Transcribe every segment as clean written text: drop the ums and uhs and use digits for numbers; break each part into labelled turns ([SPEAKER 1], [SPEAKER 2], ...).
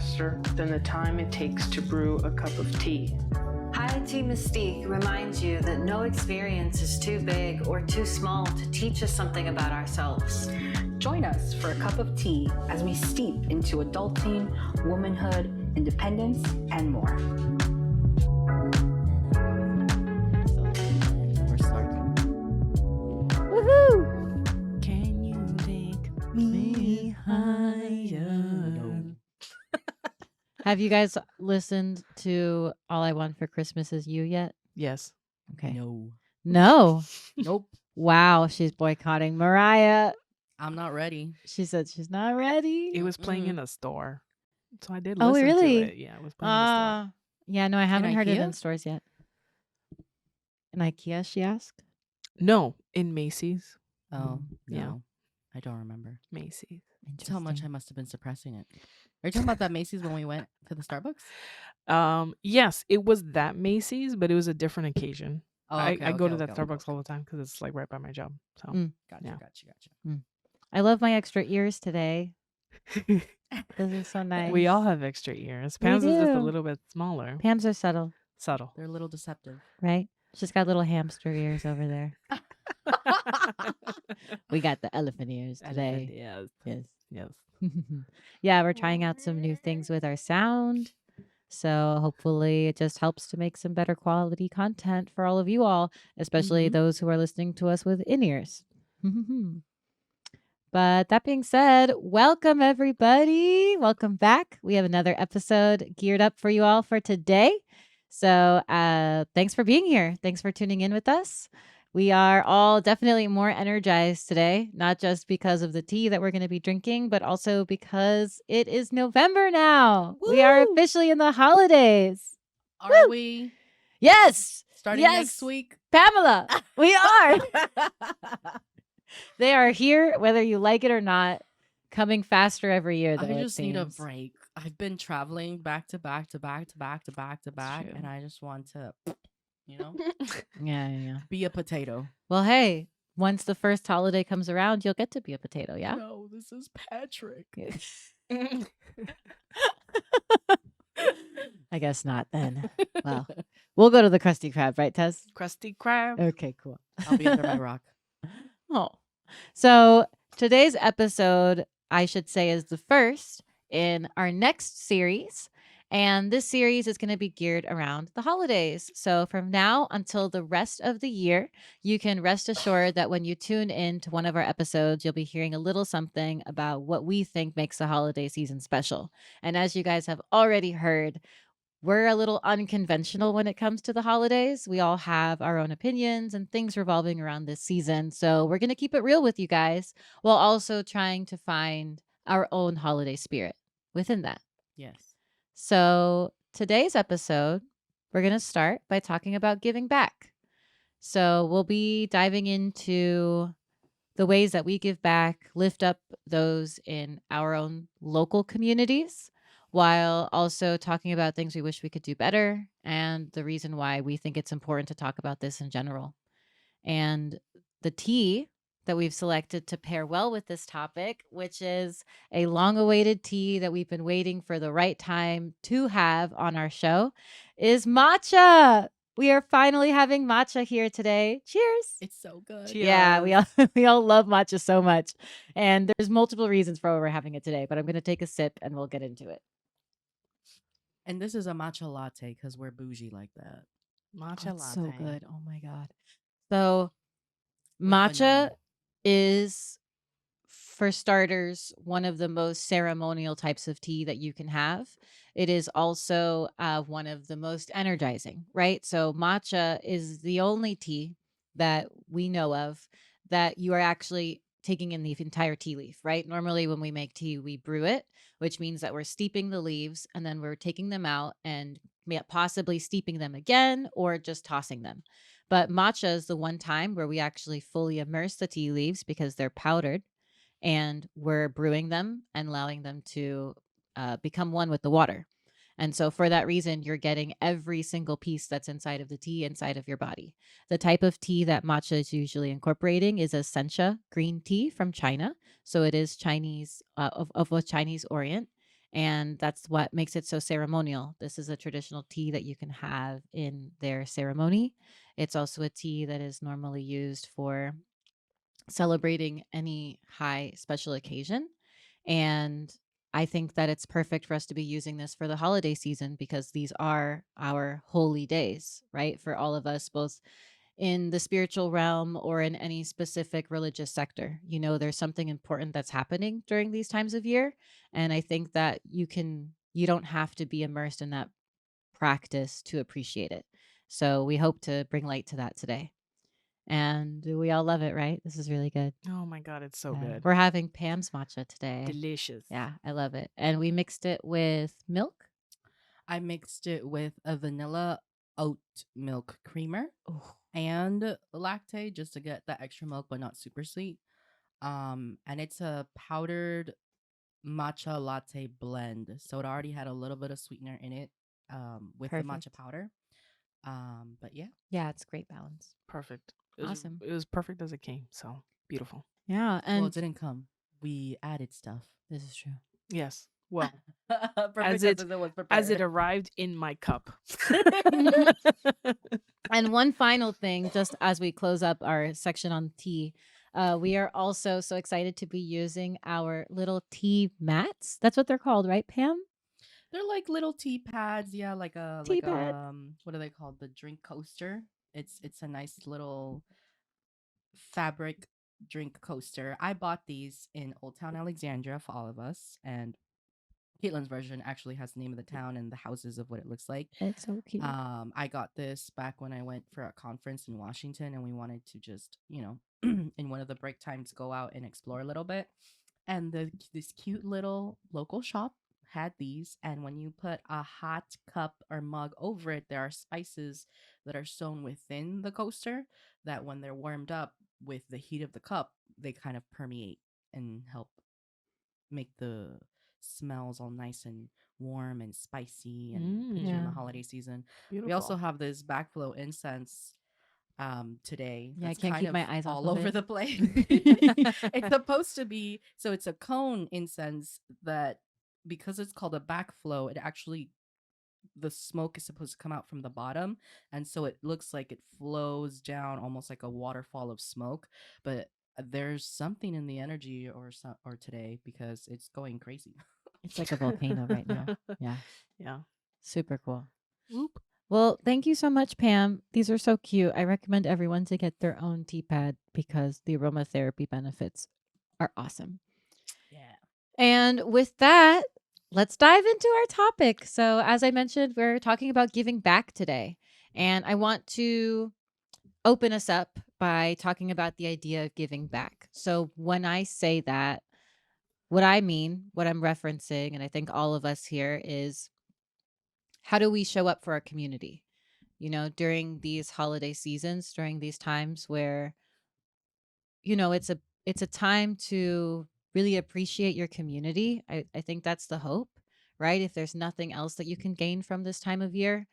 [SPEAKER 1] faster than the time it takes to brew a cup of tea.
[SPEAKER 2] High Tea Mystique reminds you that no experience is too big or too small to teach us something about ourselves.
[SPEAKER 3] Join us for a cup of tea as we steep into adulting, womanhood, independence, and more.
[SPEAKER 4] We're starting.
[SPEAKER 5] Woohoo! Can you take me higher?
[SPEAKER 4] No.
[SPEAKER 5] Have you guys listened to All I Want for Christmas Is You yet?
[SPEAKER 1] Yes.
[SPEAKER 5] Okay.
[SPEAKER 4] No.
[SPEAKER 5] No.
[SPEAKER 4] Nope.
[SPEAKER 5] Wow, she's boycotting Mariah.
[SPEAKER 4] I'm not ready.
[SPEAKER 5] She said she's not ready.
[SPEAKER 1] It was playing in a store. So I did
[SPEAKER 5] Oh,
[SPEAKER 1] listen
[SPEAKER 5] really?
[SPEAKER 1] to it. Yeah, it was playing in a store.
[SPEAKER 5] Yeah, no, I haven't heard it
[SPEAKER 4] IKEA?
[SPEAKER 5] in stores yet. In IKEA, she asked?
[SPEAKER 1] No, in Macy's.
[SPEAKER 4] Oh,
[SPEAKER 1] Yeah.
[SPEAKER 4] no. I don't remember.
[SPEAKER 1] Macy's.
[SPEAKER 4] That's how much I must have been suppressing it. Are you talking about that Macy's when we went to the Starbucks?
[SPEAKER 1] Yes, it was that Macy's, but it was a different occasion.
[SPEAKER 4] Oh,
[SPEAKER 1] I
[SPEAKER 4] okay,
[SPEAKER 1] go to
[SPEAKER 4] okay,
[SPEAKER 1] that
[SPEAKER 4] okay,
[SPEAKER 1] Starbucks
[SPEAKER 4] okay.
[SPEAKER 1] all the time because it's like right by my job. So
[SPEAKER 4] Gotcha,
[SPEAKER 1] Yeah.
[SPEAKER 4] gotcha.
[SPEAKER 5] I love my extra ears today. This is so nice.
[SPEAKER 1] we all have extra ears.
[SPEAKER 5] We
[SPEAKER 1] Pam's is just a
[SPEAKER 5] do.
[SPEAKER 1] little bit smaller.
[SPEAKER 5] Pam's are subtle,
[SPEAKER 1] Subtle.
[SPEAKER 4] They're a little deceptive.
[SPEAKER 5] right? She's got little hamster ears over there. We got the elephant ears today.
[SPEAKER 1] Yes.
[SPEAKER 5] Yes.
[SPEAKER 1] Yes.
[SPEAKER 5] Yeah, we're trying out some new things with our sound. So hopefully it just helps to make some better quality content for all of you all, especially
[SPEAKER 4] Mhm.
[SPEAKER 5] those who are listening to us with in-ears. But that being said, welcome everybody. Welcome back. We have another episode geared up for you all for today. So thanks for being here. Thanks for tuning in with us. We are all definitely more energized today, not just because of the tea that we're going to be drinking, but also because it is November now. We are
[SPEAKER 4] Woo!
[SPEAKER 5] officially in the holidays.
[SPEAKER 4] Are we
[SPEAKER 5] Yes,
[SPEAKER 4] starting
[SPEAKER 5] yes.
[SPEAKER 4] next week?
[SPEAKER 5] Pamela, we are. They are here, whether you like it or not, coming faster every year, though.
[SPEAKER 4] I
[SPEAKER 5] it
[SPEAKER 4] just need a
[SPEAKER 5] seems.
[SPEAKER 4] break. I've been traveling back to back to back to back to back to back,
[SPEAKER 1] true.
[SPEAKER 4] and I just want to,
[SPEAKER 5] Yeah.
[SPEAKER 4] be a potato.
[SPEAKER 5] Well, hey, once the first holiday comes around, you'll get to be a potato, yeah?
[SPEAKER 4] No, this is Patrick.
[SPEAKER 5] I guess not then. Well, we'll go to the Krusty Krab, right, Tess?
[SPEAKER 1] Krusty Krab.
[SPEAKER 5] Okay, cool.
[SPEAKER 4] I'll be under my rock.
[SPEAKER 5] Oh. So today's episode, I should say, is the first in our next series. And this series is going to be geared around the holidays. So from now until the rest of the year, you can rest assured that when you tune in to one of our episodes, you'll be hearing a little something about what we think makes the holiday season special. And as you guys have already heard, we're a little unconventional when it comes to the holidays. We all have our own opinions and things revolving around this season. So we're going to keep it real with you guys while also trying to find our own holiday spirit within that.
[SPEAKER 4] Yes.
[SPEAKER 5] So today's episode, we're going to start by talking about giving back. So we'll be diving into the ways that we give back, lift up those in our own local communities, while also talking about things we wish we could do better and the reason why we think it's important to talk about this in general. And the tea that we've selected to pair well with this topic, which is a long-awaited tea that we've been waiting for the right time to have on our show, is matcha. We are finally having matcha here today. Cheers.
[SPEAKER 4] It's so good.
[SPEAKER 1] Cheers.
[SPEAKER 5] Yeah, we all love matcha so much. And there's multiple reasons for why we're having it today, but I'm going to take a sip and we'll get into it.
[SPEAKER 4] And this is a matcha latte because we're bougie like that.
[SPEAKER 1] Matcha
[SPEAKER 5] Oh, it's so
[SPEAKER 1] latte.
[SPEAKER 5] good. Oh my God. So
[SPEAKER 4] With
[SPEAKER 5] matcha
[SPEAKER 4] vanilla.
[SPEAKER 5] is, for starters, one of the most ceremonial types of tea that you can have. It is also one of the most energizing, right? So matcha is the only tea that we know of that you are actually taking in the entire tea leaf, right? Normally when we make tea, we brew it, which means that we're steeping the leaves and then we're taking them out and possibly steeping them again or just tossing them. But matcha is the one time where we actually fully immerse the tea leaves because they're powdered and we're brewing them and allowing them to become one with the water. And so for that reason, you're getting every single piece that's inside of the tea inside of your body. The type of tea that matcha is usually incorporating is a sencha green tea from China. So it is Chinese, of a Chinese orient. And that's what makes it so ceremonial. This is a traditional tea that you can have in their ceremony. It's also a tea that is normally used for celebrating any high special occasion. And I think that it's perfect for us to be using this for the holiday season because these are our holy days, right? For all of us, both in the spiritual realm or in any specific religious sector. There's something important that's happening during these times of year. And I think that you don't have to be immersed in that practice to appreciate it. So we hope to bring light to that today. And we all love it, right? This is really good.
[SPEAKER 1] Oh my god, it's so
[SPEAKER 5] Yeah.
[SPEAKER 1] good.
[SPEAKER 5] We're having Pam's matcha today.
[SPEAKER 1] Delicious.
[SPEAKER 5] Yeah, I love it. And we mixed it with milk.
[SPEAKER 4] I mixed it with a vanilla oat milk creamer
[SPEAKER 5] Oh,
[SPEAKER 4] and latte just to get that extra milk, but not super sweet. And it's a powdered matcha latte blend, so it already had a little bit of sweetener in it, with the matcha
[SPEAKER 5] perfect.
[SPEAKER 4] powder. But yeah,
[SPEAKER 5] Yeah, it's great balance.
[SPEAKER 1] Perfect.
[SPEAKER 5] Awesome.
[SPEAKER 1] It was perfect as it came. So beautiful.
[SPEAKER 5] Yeah,
[SPEAKER 4] well,
[SPEAKER 5] and
[SPEAKER 4] it didn't come. We added stuff.
[SPEAKER 5] this is true.
[SPEAKER 1] Yes. Well,
[SPEAKER 4] Perfect
[SPEAKER 1] as
[SPEAKER 4] it was
[SPEAKER 1] as it
[SPEAKER 4] prepared.
[SPEAKER 1] arrived in my cup.
[SPEAKER 5] And one final thing, just as we close up our section on tea, we are also so excited to be using our little tea mats. That's what they're called, right, Pam?
[SPEAKER 4] They're like little tea pads, yeah,
[SPEAKER 5] Tea pad.
[SPEAKER 4] what are they called? The drink coaster. It's a nice little fabric drink coaster. I bought these in Old Town Alexandria for all of us, and Caitlin's version actually has the name of the town and the houses of what it looks like.
[SPEAKER 5] It's so cute.
[SPEAKER 4] I got this back when I went for a conference in Washington, and we wanted to just, in one of the break times, go out and explore a little bit. And this cute little local shop had these, and when you put a hot cup or mug over it, there are spices that are sewn within the coaster that when they're warmed up with the heat of the cup, they kind of permeate and help make the smells all nice and warm and spicy and put you in the
[SPEAKER 5] Yeah.
[SPEAKER 4] holiday season. We also
[SPEAKER 1] Beautiful.
[SPEAKER 4] have this backflow incense today
[SPEAKER 5] Yeah, I
[SPEAKER 4] that's
[SPEAKER 5] can't
[SPEAKER 4] kind
[SPEAKER 5] keep
[SPEAKER 4] of
[SPEAKER 5] my eyes off
[SPEAKER 4] all
[SPEAKER 5] of
[SPEAKER 4] over
[SPEAKER 5] it.
[SPEAKER 4] the place. It's supposed to be, so it's a cone incense that, because it's called a backflow, it actually, the smoke is supposed to come out from the bottom, and so it looks like it flows down almost like a waterfall of smoke. But there's something in the energy or today because it's going crazy.
[SPEAKER 5] It's like a volcano right now. Yeah,
[SPEAKER 1] Yeah.
[SPEAKER 5] super cool.
[SPEAKER 1] Whoop.
[SPEAKER 5] Well, thank you so much, Pam. These are so cute. I recommend everyone to get their own tea pad because the aromatherapy benefits are awesome.
[SPEAKER 4] Yeah.
[SPEAKER 5] And with that, let's dive into our topic. So, as I mentioned, we're talking about giving back today. And I want to open us up by talking about the idea of giving back. So, when I say that, what I mean, what I'm referencing, and I think all of us here is how do we show up for our community? During these holiday seasons, during these times where, it's a time to really appreciate your community. I think that's the hope, right? If there's nothing else that you can gain from this time of year,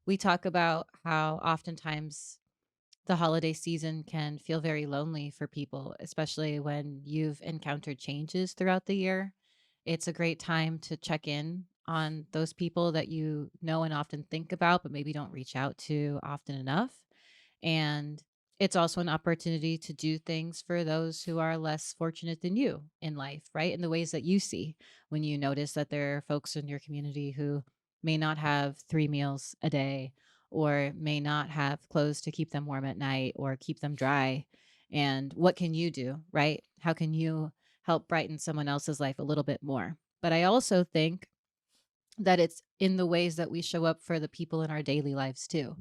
[SPEAKER 5] we talk about how oftentimes the holiday season can feel very lonely for people, especially when you've encountered changes throughout the year. It's a great time to check in on those people that you know and often think about, but maybe don't reach out to often enough. And it's also an opportunity to do things for those who are less fortunate than you in life, right? In the ways that you see when you notice that there are folks in your community who may not have 3 meals a day or may not have clothes to keep them warm at night or keep them dry. And what can you do, right? How can you help brighten someone else's life a little bit more? But I also think that it's in the ways that we show up for the people in our daily lives too.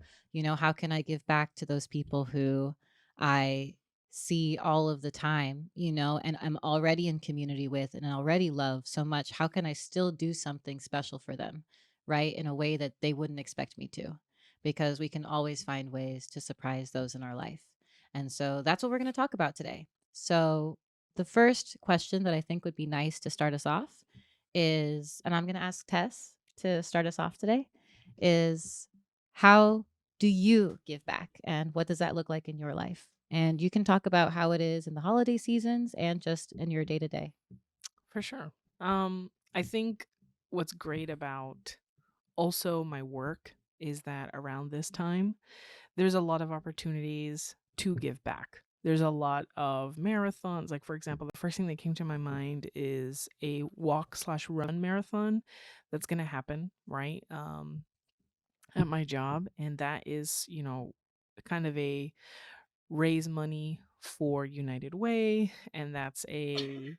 [SPEAKER 5] How can I give back to those people who I see all of the time, and I'm already in community with and already love so much? How can I still do something special for them, right? In a way that they wouldn't expect me to, because we can always find ways to surprise those in our life. And so that's what we're going to talk about today. So, the first question that I think would be nice to start us off is, and I'm going to ask Tess to start us off today, is how do you give back and what does that look like in your life? And you can talk about how it is in the holiday seasons and just in your day to day.
[SPEAKER 1] For sure. I think what's great about also my work is that around this time, there's a lot of opportunities to give back. There's a lot of marathons. Like, for example, the first thing that came to my mind is a walk slash run marathon that's going to happen, right? At my job. And that is, kind of a raise money for United Way, and that's a,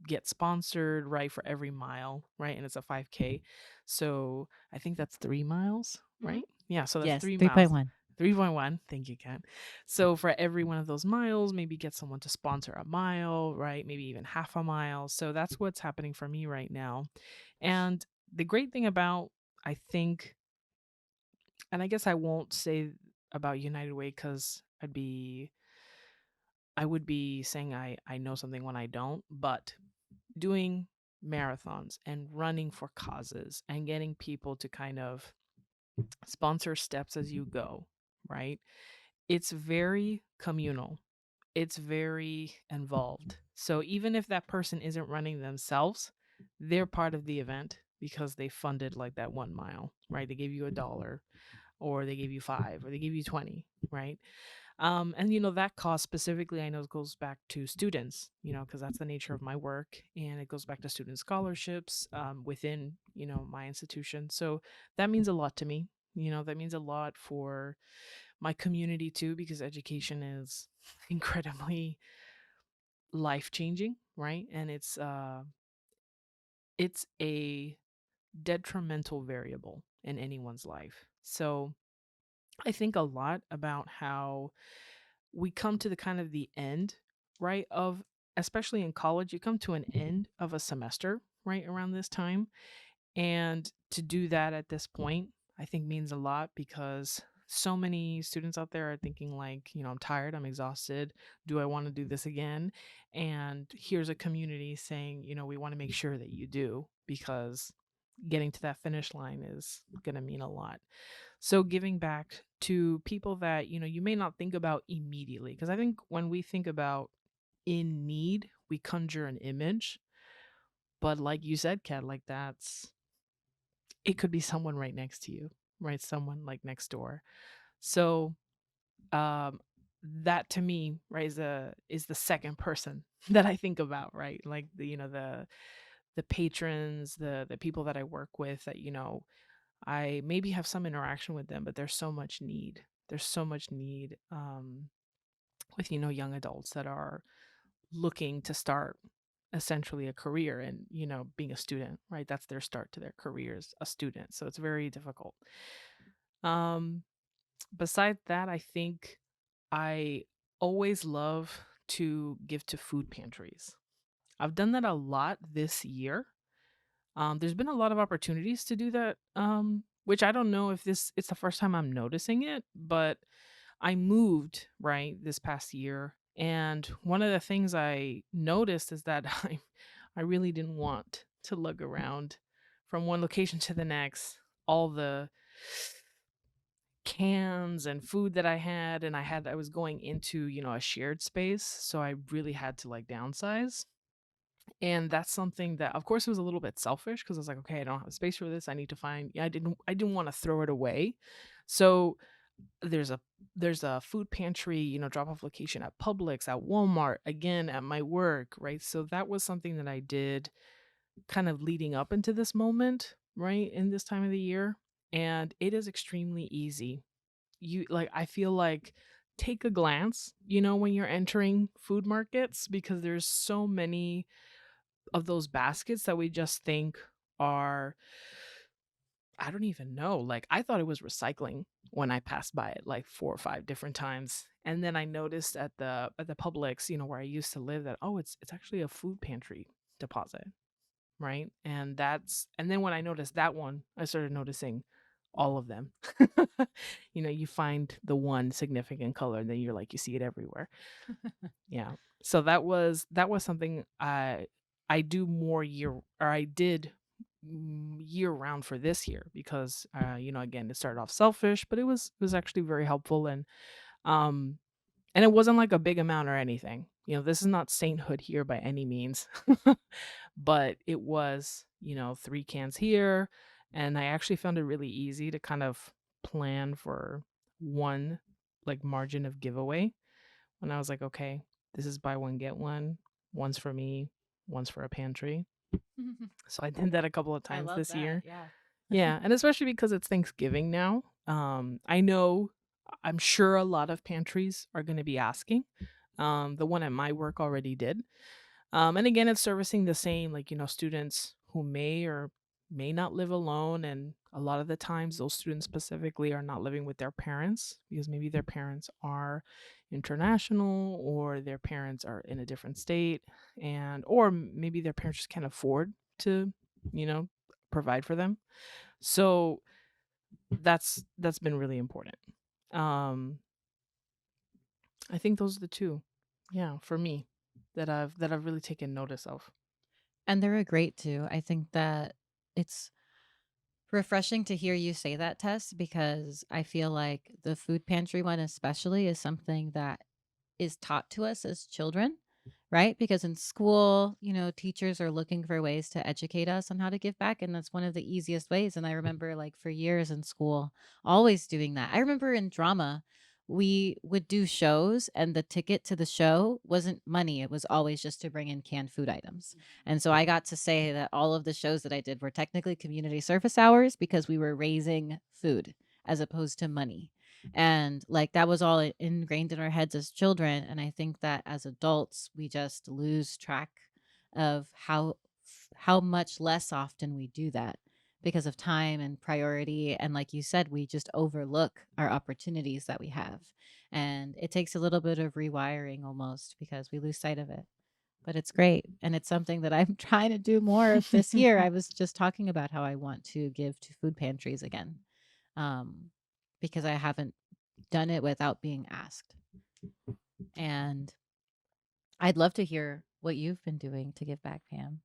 [SPEAKER 1] get sponsored, right, for every mile, right? And it's a 5K. So I think that's 3 miles,
[SPEAKER 5] Mhm.
[SPEAKER 1] right? Yeah, so that's
[SPEAKER 5] Yes,
[SPEAKER 1] 3 miles.
[SPEAKER 5] 3.1.
[SPEAKER 1] 3.1. Thank you, Kat. So for every one of those miles, maybe get someone to sponsor a mile, right? Maybe even half a mile. So that's what's happening for me right now. And the great thing about, I think, and I guess I won't say about United Way because I would be saying I know something when I don't, but doing marathons and running for causes and getting people to kind of sponsor steps as you go, right? It's very communal. It's very involved. So even if that person isn't running themselves, they're part of the event because they funded like that 1 mile, right? They gave you $1 or they gave you five or they gave you 20, right? And that cost specifically, I know goes back to students, because that's the nature of my work, and it goes back to student scholarships within, my institution. So that means a lot to me. That means a lot for my community too, because education is incredibly life changing, right? And it's a detrimental variable in anyone's life. So I think a lot about how we come to the kind of the end, right? Of especially in college, you come to an end of a semester, right? Around this time. And to do that at this point, I think means a lot because so many students out there are thinking like, I'm tired, I'm exhausted. Do I want to do this again? And here's a community saying, we want to make sure that you do because getting to that finish line is going to mean a lot. So giving back to people that, you may not think about immediately. Because I think when we think about in need, we conjure an image. But like you said, Kat, like it could be someone right next to you, right? Someone like next door. So um that to me, right, is the second person that I think about, right? Like the patrons, the people that I work with that, I maybe have some interaction with them, but there's so much need. There's so much need with young adults that are looking to start essentially a career and being a student, right? That's their start to their careers, a student. So it's very difficult. Um, Besides that, I think I always love to give to food pantries. I've done that a lot this year. There's been a lot of opportunities to do that, which I don't know if it's the first time I'm noticing it, but I moved right this past year, and one of the things I noticed is that I really didn't want to lug around from one location to the next all the cans and food that I had, and I was going into a shared space, so I really had to like downsize. And that's something that, of course, it was a little bit selfish because I was like, okay, I don't have space for this. I need to find. Yeah, I didn't want to throw it away. So there's a there's a food pantry, drop off location at Publix, at Walmart, again at my work, right? So that was something that I did kind of leading up into this moment, right, in this time of the year, and it is extremely easy. I feel like take a glance, when you're entering food markets because there's so many of those baskets that we just think are, I don't even know. Like I thought it was recycling when I passed by it like 4 or 5 different times. And then I noticed at the Publix, where I used to live that, oh, it's actually a food pantry deposit, right? And then when I noticed that one, I started noticing all of them. You find the one significant color and then you're like you see it everywhere. Yeah. So that was something I do more year or I did year round for this year because again it started off selfish, but it was actually very helpful, um and it wasn't like a big amount or anything. This is not sainthood here by any means, but it was, 3 cans here, and I actually found it really easy to kind of plan for one, like, margin of giveaway when I was like, "Okay, this is buy one, get one. One's for me, one's for a pantry." So I did that a couple of
[SPEAKER 5] I
[SPEAKER 1] times
[SPEAKER 5] love
[SPEAKER 1] this
[SPEAKER 5] that.
[SPEAKER 1] year.
[SPEAKER 5] Yeah.
[SPEAKER 1] Yeah, and especially because it's Thanksgiving now. I know I'm sure a lot of pantries are gonna be asking. The one at my work already did. And again, it's servicing the same, like, students who may or may not live alone. And a lot of the times, those students specifically are not living with their parents because maybe their parents are international or their parents are in a different state, or maybe their parents just can't afford to, you know, provide for them. So that's been really important. Um, I think those are the two, yeah, for me that I've really taken notice of.
[SPEAKER 5] And they're a great too. I think that it's refreshing to hear you say that, Tess, because I feel like the food pantry one, especially, is something that is taught to us as children, right? Because in school, teachers are looking for ways to educate us on how to give back. And that's one of the easiest ways. And I remember, like, for years in school, always doing that. I remember in drama, we would do shows, and the ticket to the show wasn't money. It was always just to bring in canned food items. And so I got to say that all of the shows that I did were technically community service hours because we were raising food as opposed to money. And like that was all ingrained in our heads as children. And I think that as adults, we just lose track of how much less often we do that because of time and priority. And like you said, we just overlook our opportunities that we have. And it takes a little bit of rewiring almost because we lose sight of it. But it's great. And it's something that I'm trying to do more of this year. I was just talking about how I want to give to food pantries again, um, because I haven't done it without being asked. And I'd love to hear what you've been doing to give back, Pam.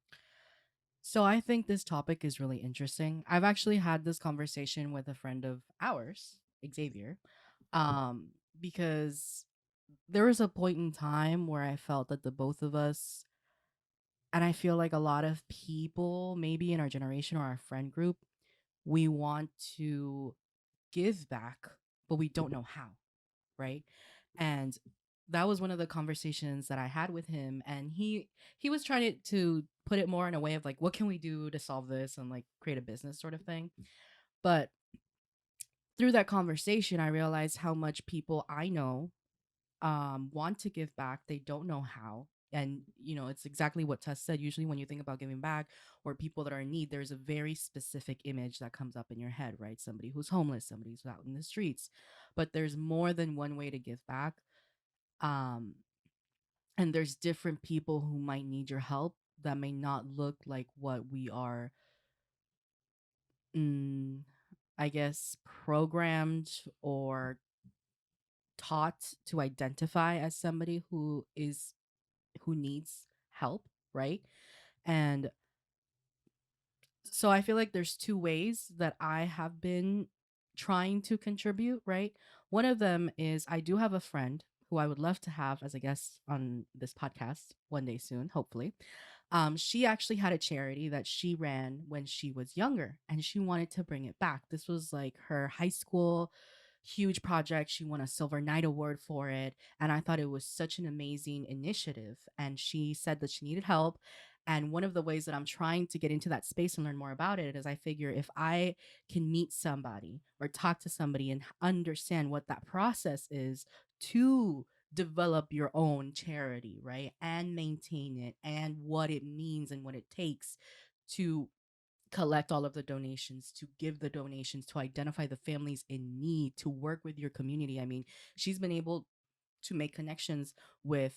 [SPEAKER 4] So I think this topic is really interesting. I've actually had this conversation with a friend of ours, Xavier, because there was a point in time where I felt that the both of us, and I feel like a lot of people, maybe in our generation or our friend group, we want to give back, but we don't know how, right? And that was one of the conversations that I had with him, and he was trying to put it more in a way of like, what can we do to solve this and like create a business sort of thing. But through that conversation, I realized how much people I know want to give back, they don't know how. And it's exactly what Tess said. Usually when you think about giving back or people that are in need, there's a very specific image that comes up in your head, right? Somebody who's homeless, somebody who's out in the streets. But there's more than one way to give back. um and there's different people who might need your help that may not look like what we are, mm, I guess, programmed or taught to identify as somebody who needs help, right? And so I feel like there's two ways that I have been trying to contribute, right? One of them is I do have a friend who I would love to have as a guest on this podcast one day soon, hopefully. She actually had a charity that she ran when she was younger and she wanted to bring it back. This was like her high school huge project. She won a Silver Knight Award for it. And I thought it was such an amazing initiative. And she said that she needed help. And one of the ways that I'm trying to get into that space and learn more about it is I figure if I can meet somebody or talk to somebody and understand what that process is to develop your own charity, right? And maintain it and what it means and what it takes to collect all of the donations, to give the donations, to identify the families in need, to work with your community. I mean, she's been able to make connections with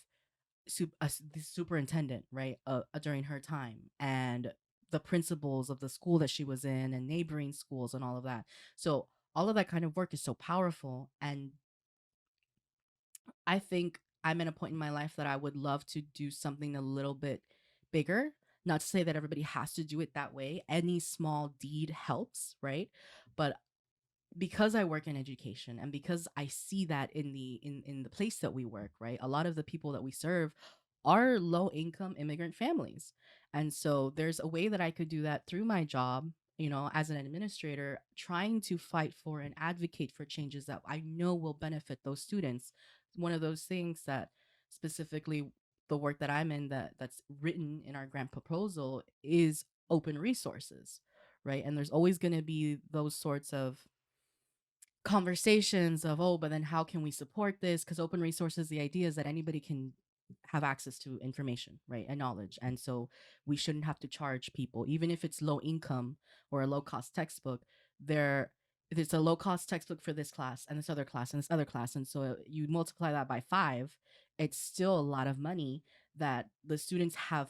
[SPEAKER 4] the superintendent, right, during her time, and the principals of the school that she was in, and neighboring schools, and all of that. So all of that kind of work is so powerful, and I think I'm in a point in my life that I would love to do something a little bit bigger. Not to say that everybody has to do it that way. Any small deed helps, right? But because I work in education and because I see that in the place that we work, right? A lot of the people that we serve are low income immigrant families. And so there's a way that I could do that through my job, as an administrator, trying to fight for and advocate for changes that I know will benefit those students. One of those things that specifically the work that I'm in that's written in our grant proposal is open resources, right? And there's always going to be those sorts of conversations of, oh, but then how can we support this? Because open resources, the idea is that anybody can have access to information, right, and knowledge. And so we shouldn't have to charge people, even if it's low income or a low cost textbook. There it's a low cost textbook for this class and this other class and this other class, and so you multiply that by 5, it's still a lot of money that the students have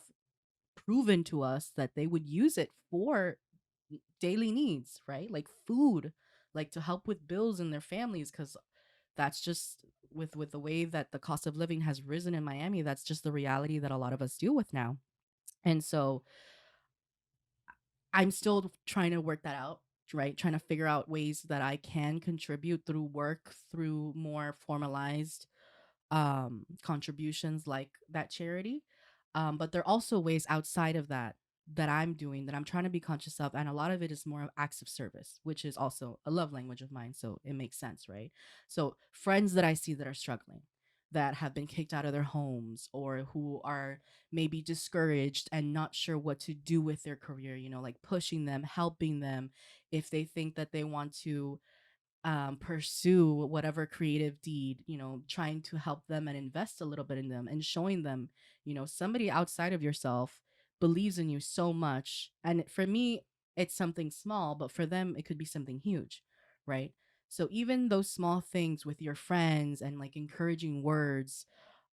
[SPEAKER 4] proven to us that they would use it for daily needs, right? Like food, like to help with bills in their families, because that's just with the way that the cost of living has risen in Miami, that's just the reality that a lot of us deal with now. And so I'm still trying to work that out, right? Trying to figure out ways that I can contribute through work, through more formalized contributions like that charity. But there are also ways outside of that that I'm doing that I'm trying to be conscious of. And a lot of it is more of acts of service, which is also a love language of mine. So it makes sense, right? So friends that I see that are struggling, that have been kicked out of their homes or who are maybe discouraged and not sure what to do with their career, like pushing them, helping them if they think that they want to pursue whatever creative deed, trying to help them and invest a little bit in them and showing them, somebody outside of yourself believes in you so much. And for me, it's something small, but for them, it could be something huge, right? So even those small things with your friends and like encouraging words,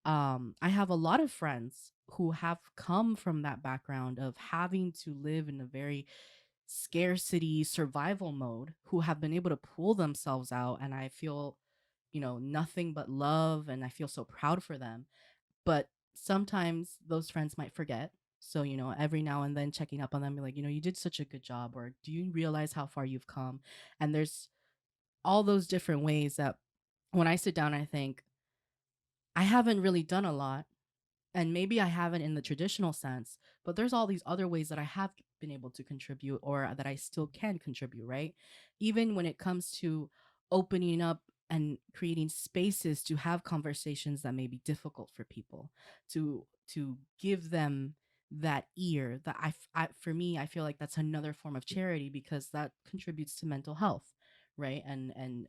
[SPEAKER 4] I have a lot of friends who have come from that background of having to live in a very scarcity survival mode, who have been able to pull themselves out, and I feel nothing but love, and I feel so proud for them. But sometimes those friends might forget, so every now and then checking up on them, be like, you did such a good job, or do you realize how far you've come? And there's all those different ways that when I sit down, I think I haven't really done a lot, and maybe I haven't in the traditional sense, but there's all these other ways that I have been able to contribute or that I still can contribute, right? Even when it comes to opening up and creating spaces to have conversations that may be difficult for people, to give them that ear that for me, I feel like that's another form of charity because that contributes to mental health, right? And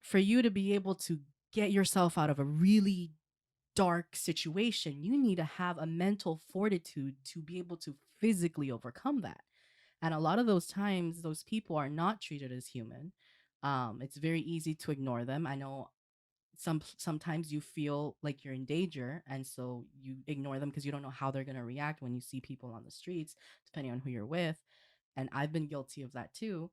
[SPEAKER 4] for you to be able to get yourself out of a really dark situation, you need to have a mental fortitude to be able to physically overcome that. And a lot of those times, those people are not treated as human. It's very easy to ignore them. I know sometimes you feel like you're in danger, and so you ignore them because you don't know how they're going to react when you see people on the streets, depending on who you're with. And I've been guilty of that too.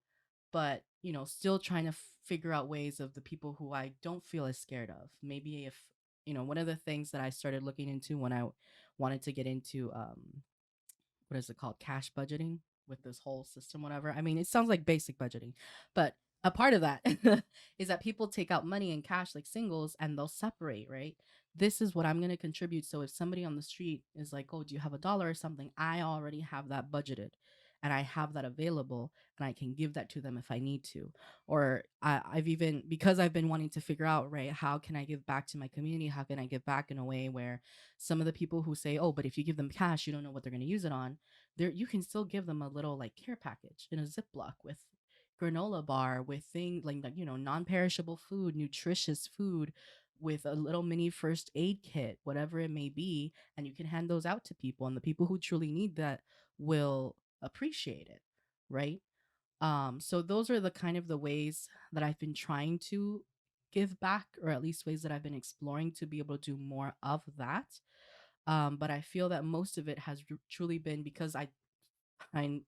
[SPEAKER 4] But still trying to figure out ways of the people who I don't feel as scared of. Maybe if one of the things that I started looking into when I wanted to get into what is it called, cash budgeting, with this whole system, whatever. I mean, it sounds like basic budgeting, but a part of that is that people take out money in cash like singles and they'll separate, right? This is what I'm going to contribute. So if somebody on the street is like, oh, do you have $1 or something, I already have that budgeted and I have that available, and I can give that to them if I need to. Or I've even, because I've been wanting to figure out, right, how can I give back to my community, how can I give back in a way where some of the people who say, oh, but if you give them cash, you don't know what they're going to use it on, there you can still give them a little like care package in a Ziploc with granola bar, with things like non-perishable food, nutritious food, with a little mini first aid kit, whatever it may be, and you can hand those out to people, and the people who truly need that will appreciate it, right? So those are the kind of the ways that I've been trying to give back, or at least ways that I've been exploring to be able to do more of that. But I feel that most of it has truly been because I'm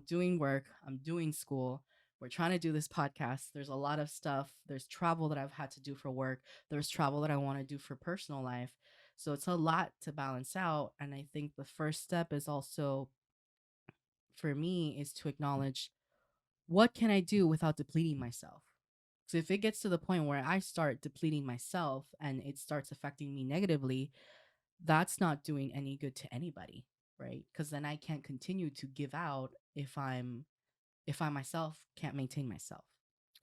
[SPEAKER 4] doing work, I'm doing school, we're trying to do this podcast. There's a lot of stuff. There's travel that I've had to do for work. There's travel that I want to do for personal life. So it's a lot to balance out. And I think the first step is also for me is to acknowledge what can I do without depleting myself? So if it gets to the point where I start depleting myself and it starts affecting me negatively, that's not doing any good to anybody, right? Because then I can't continue to give out if I myself can't maintain myself.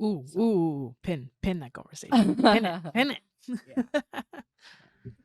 [SPEAKER 1] Ooh,
[SPEAKER 4] So
[SPEAKER 1] ooh, pin that conversation. Pin
[SPEAKER 4] yeah,
[SPEAKER 1] it.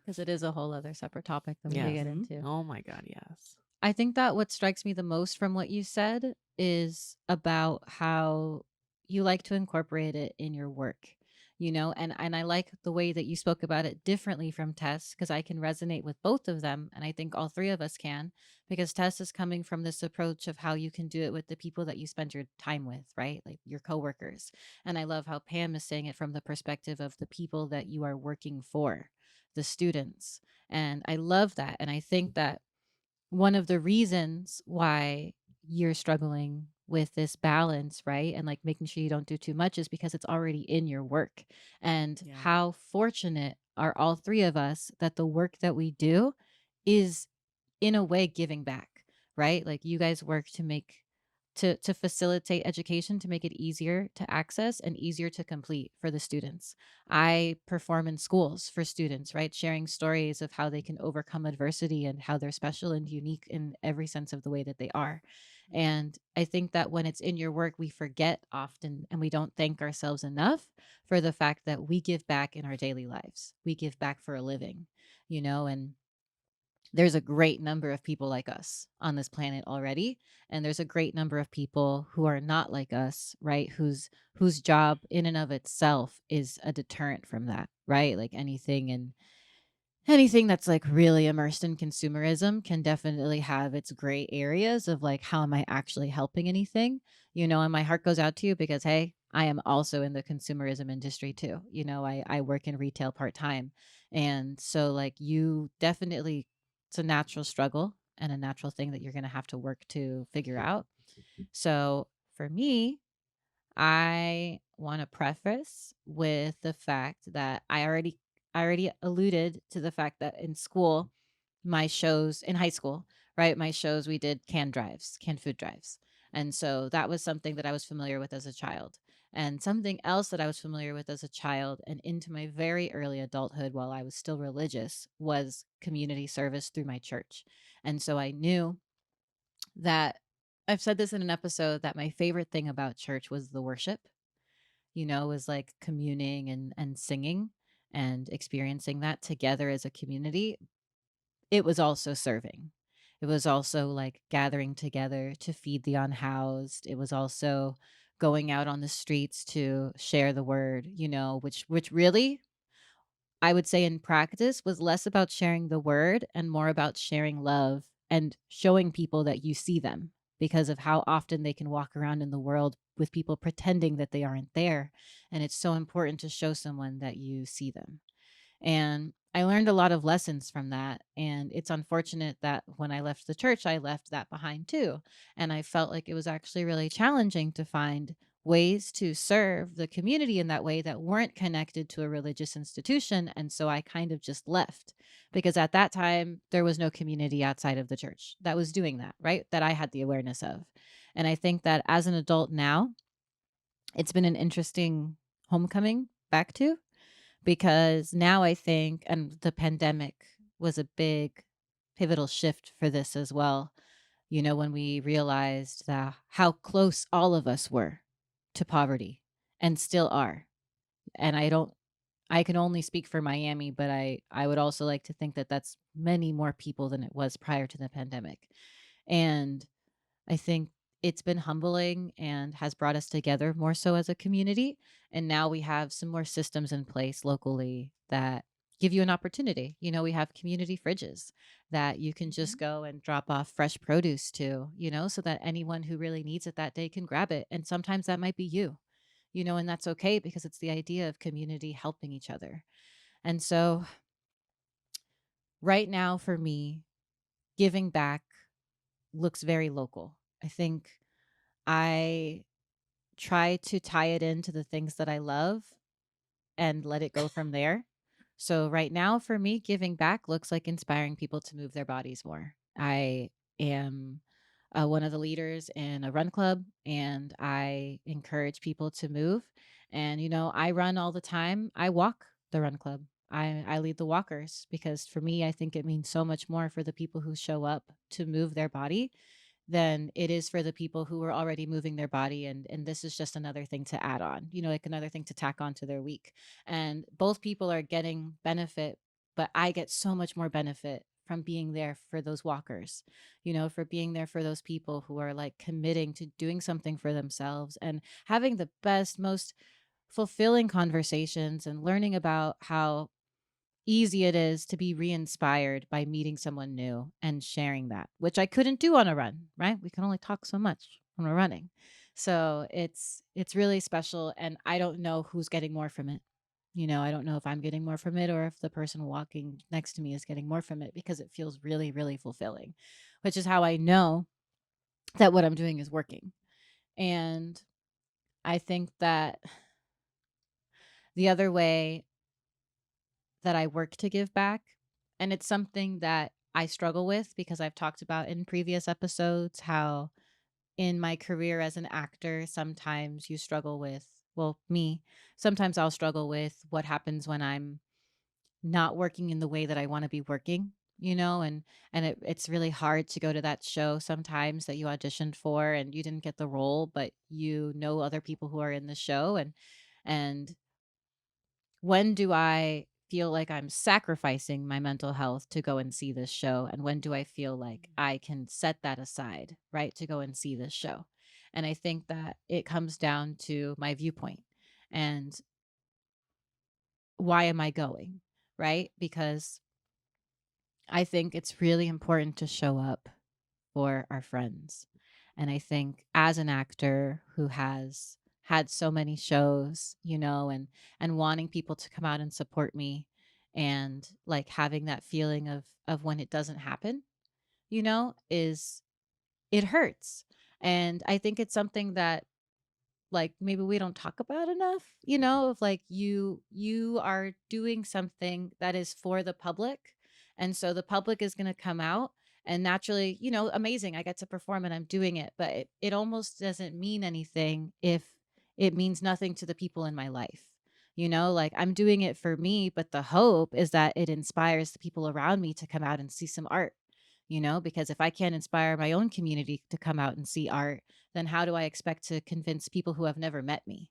[SPEAKER 5] Because it is a whole other separate topic that we could
[SPEAKER 1] Yes.
[SPEAKER 5] get
[SPEAKER 4] hmm
[SPEAKER 5] into.
[SPEAKER 1] Oh my God, yes.
[SPEAKER 5] I think that what strikes me the most from what you said is about how you like to incorporate it in your work, and I like the way that you spoke about it differently from Tess, because I can resonate with both of them, and I think all three of us can, because Tess is coming from this approach of how you can do it with the people that you spend your time with, right? Like your coworkers. And I love how Pam is saying it from the perspective of the people that you are working for, the students. And I love that. And I think that one of the reasons why you're struggling with this balance, right? And like making sure you don't do too much is because it's already in your work. And
[SPEAKER 4] yeah,
[SPEAKER 5] how fortunate are all three of us that the work that we do is in a way giving back, right? Like you guys work to make to facilitate education, to make it easier to access and easier to complete for the students. I perform in schools for students, right? Sharing stories of how they can overcome adversity and how they're special and unique in every sense of the way that they are.
[SPEAKER 4] hmm
[SPEAKER 5] And I think that when it's in your work, we forget often and we don't thank ourselves enough for the fact that we give back in our daily lives. We give back for a living, and there's a great number of people like us on this planet already, and there's a great number of people who are not like us, right? Whose job in and of itself is a deterrent from that, right? Like anything that's like really immersed in consumerism can definitely have its gray areas of like, how am I actually helping anything? And my heart goes out to you because, hey, I am also in the consumerism industry too. I work in retail part-time. And so like you definitely, it's a natural struggle and a natural thing that you're going to have to work to figure out. So for me, I want to preface with the fact that I already alluded to the fact that in school, my shows in high school, right? My shows, we did canned food drives. And so that was something that I was familiar with as a child. And something else that I was familiar with as a child and into my very early adulthood while I was still religious was community service through my church. And so I knew that I've said this in an episode that my favorite thing about church was the worship, was like communing and singing and experiencing that together as a community. It was also serving. It was also like gathering together to feed the unhoused. It was also going out on the streets to share the word, which really I would say in practice was less about sharing the word and more about sharing love and showing people that you see them, because of how often they can walk around in the world with people pretending that they aren't there. And it's so important to show someone that you see them. And I learned a lot of lessons from that. And it's unfortunate that when I left the church, I left that behind too. And I felt like it was actually really challenging to find ways to serve the community in that way that weren't connected to a religious institution. And so I kind of just left, because at that time, there was no community outside of the church that was doing that, right? That I had the awareness of. And I think that as an adult now, it's been an interesting homecoming back to, because now I think, and the pandemic was a big pivotal shift for this as well. When we realized that how close all of us were to poverty and still are. And I can only speak for Miami, but I would also like to think that that's many more people than it was prior to the pandemic. And I think it's been humbling and has brought us together more so as a community. And now we have some more systems in place locally that give you an opportunity. We have community fridges that you can
[SPEAKER 4] hmm
[SPEAKER 5] just go and drop off fresh produce to, so that anyone who really needs it that day can grab it. And sometimes that might be you, and that's okay, because it's the idea of community helping each other. And so right now for me, giving back looks very local. I think I try to tie it into the things that I love and let it go from there. So right now for me, giving back looks like inspiring people to move their bodies more. I am one of the leaders in a run club, and I encourage people to move. And I run all the time. I walk the run club. I lead the walkers because for me, I think it means so much more for the people who show up to move their body than it is for the people who are already moving their body, and this is just another thing to add on, like another thing to tack onto their week. And both people are getting benefit, but I get so much more benefit from being there for those walkers, for being there for those people who are like committing to doing something for themselves and having the best, most fulfilling conversations and learning about how easy it is to be re-inspired by meeting someone new and sharing that, which I couldn't do on a run, right? We can only talk so much when we're running. So it's really special, and I don't know who's getting more from it. I don't know if I'm getting more from it or if the person walking next to me is getting more from it, because it feels really, really fulfilling, which is how I know that what I'm doing is working. And I think that the other way that I work to give back. And it's something that I struggle with because I've talked about in previous episodes how in my career as an actor, sometimes you struggle with, well, me, sometimes I'll struggle with what happens when I'm not working in the way that I want to be working. And it's really hard to go to that show sometimes that you auditioned for and you didn't get the role, but other people who are in the show. And when do I feel like I'm sacrificing my mental health to go and see this show? And when do I feel like I can set that aside, right, to go and see this show? And I think that it comes down to my viewpoint and why am I going, right? Because I think it's really important to show up for our friends. And I think as an actor who has had so many shows, and wanting people to come out and support me and like having that feeling of when it doesn't happen, is it hurts. And I think it's something that like maybe we don't talk about enough, of like you are doing something that is for the public, and so the public is going to come out, and naturally, amazing, I get to perform and I'm doing it, but it almost doesn't mean anything if it means nothing to the people in my life. Like I'm doing it for me, but the hope is that it inspires the people around me to come out and see some art, because if I can't inspire my own community to come out and see art, then how do I expect to convince people who have never met me?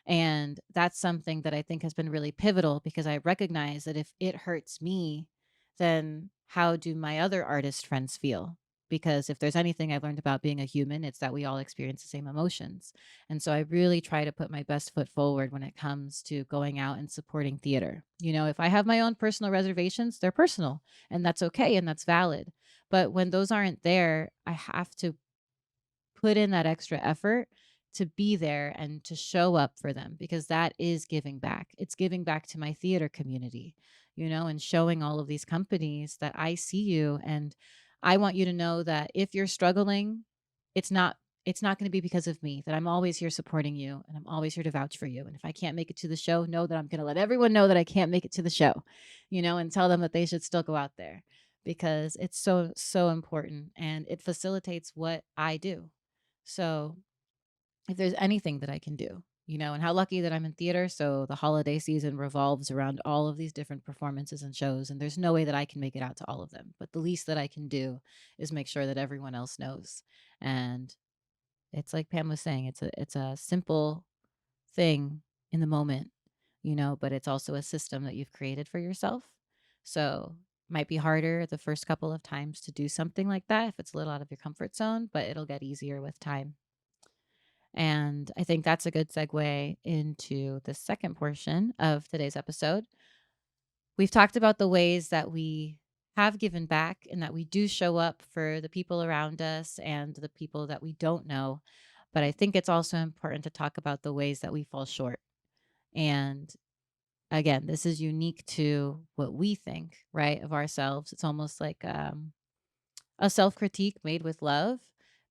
[SPEAKER 5] And that's something that I think has been really pivotal, because I recognize that if it hurts me, then how do my other artist friends feel? Because if there's anything I've learned about being a human, it's that we all experience the same emotions. And so I really try to put my best foot forward when it comes to going out and supporting theater. If I have my own personal reservations, they're personal, and that's okay and that's valid. But when those aren't there, I have to put in that extra effort to be there and to show up for them, because that is giving back. It's giving back to my theater community, and showing all of these companies that I see you, and I want you to know that if you're struggling, it's not it's not going to be because of me, that I'm always here supporting you and I'm always here to vouch for you. And if I can't make it to the show, know that I'm going to let everyone know that I can't make it to the show, and tell them that they should still go out there, because it's so so important and it facilitates what I do. So if there's anything that I can do, and how lucky that I'm in theater. So the holiday season revolves around all of these different performances and shows, and there's no way that I can make it out to all of them. But the least that I can do is make sure that everyone else knows. And it's like Pam was saying, it's a simple thing in the moment, but it's also a system that you've created for yourself. So might be harder the first couple of times to do something like that if it's a little out of your comfort zone, but it'll get easier with time. And I think that's a good segue into the second portion of today's episode. We've talked about the ways that we have given back and that we do show up for the people around us and the people that we don't know. But I think it's also important to talk about the ways that we fall short. And again, this is unique to what we think, right, of ourselves. It's almost like a self critique made with love,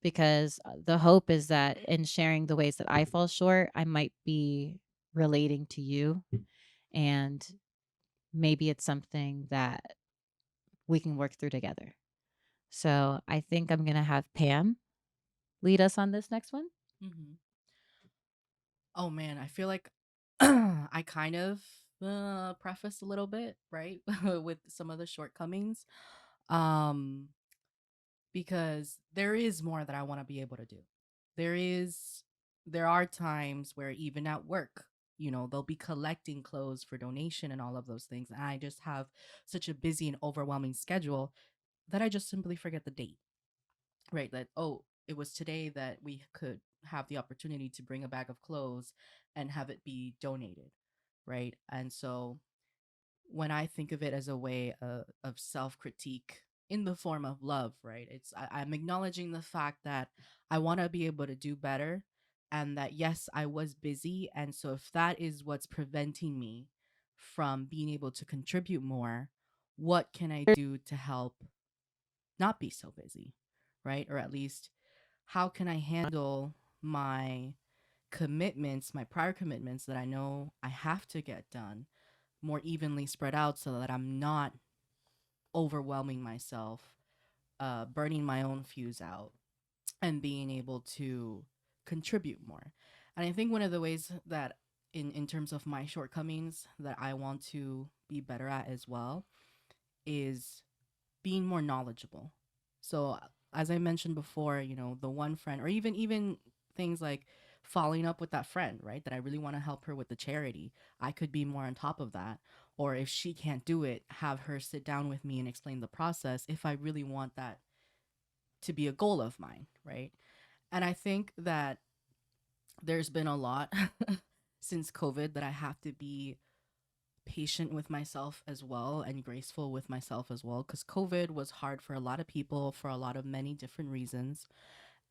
[SPEAKER 5] because the hope is that in sharing the ways that I fall short, I might be relating to you, and maybe it's something that we can work through together. So I think I'm going to have Pam lead us on this next one?
[SPEAKER 4] Hmm. Oh man, I feel like I kind of preface a little bit, right, with some of the shortcomings, um, because there is more that I want to be able to do. There is, there are times where even at work, they'll be collecting clothes for donation and all of those things, and I just have such a busy and overwhelming schedule that I just simply forget the date, right? That, oh, it was today that we could have the opportunity to bring a bag of clothes and have it be donated, right? And so when I think of it as a way of self critique in the form of love, right? I'm acknowledging the fact that I want to be able to do better, and that yes, I was busy. And so if that is what's preventing me from being able to contribute more, what can I do to help not be so busy, right? Or at least how can I handle my commitments, my prior commitments that I know I have to get done more evenly spread out so that I'm not overwhelming myself, burning my own fuse out, and being able to contribute more. And I think one of the ways that, in terms of my shortcomings, that I want to be better at as well is being more knowledgeable. So as I mentioned before, the one friend, or even things like following up with that friend, right? That I really want to help her with the charity. I could be more on top of that. Or if she can't do it, have her sit down with me and explain the process if I really want that to be a goal of mine, right? And I think that there's been a lot since COVID that I have to be patient with myself as well and graceful with myself as well, because COVID was hard for a lot of people for a lot of many different reasons.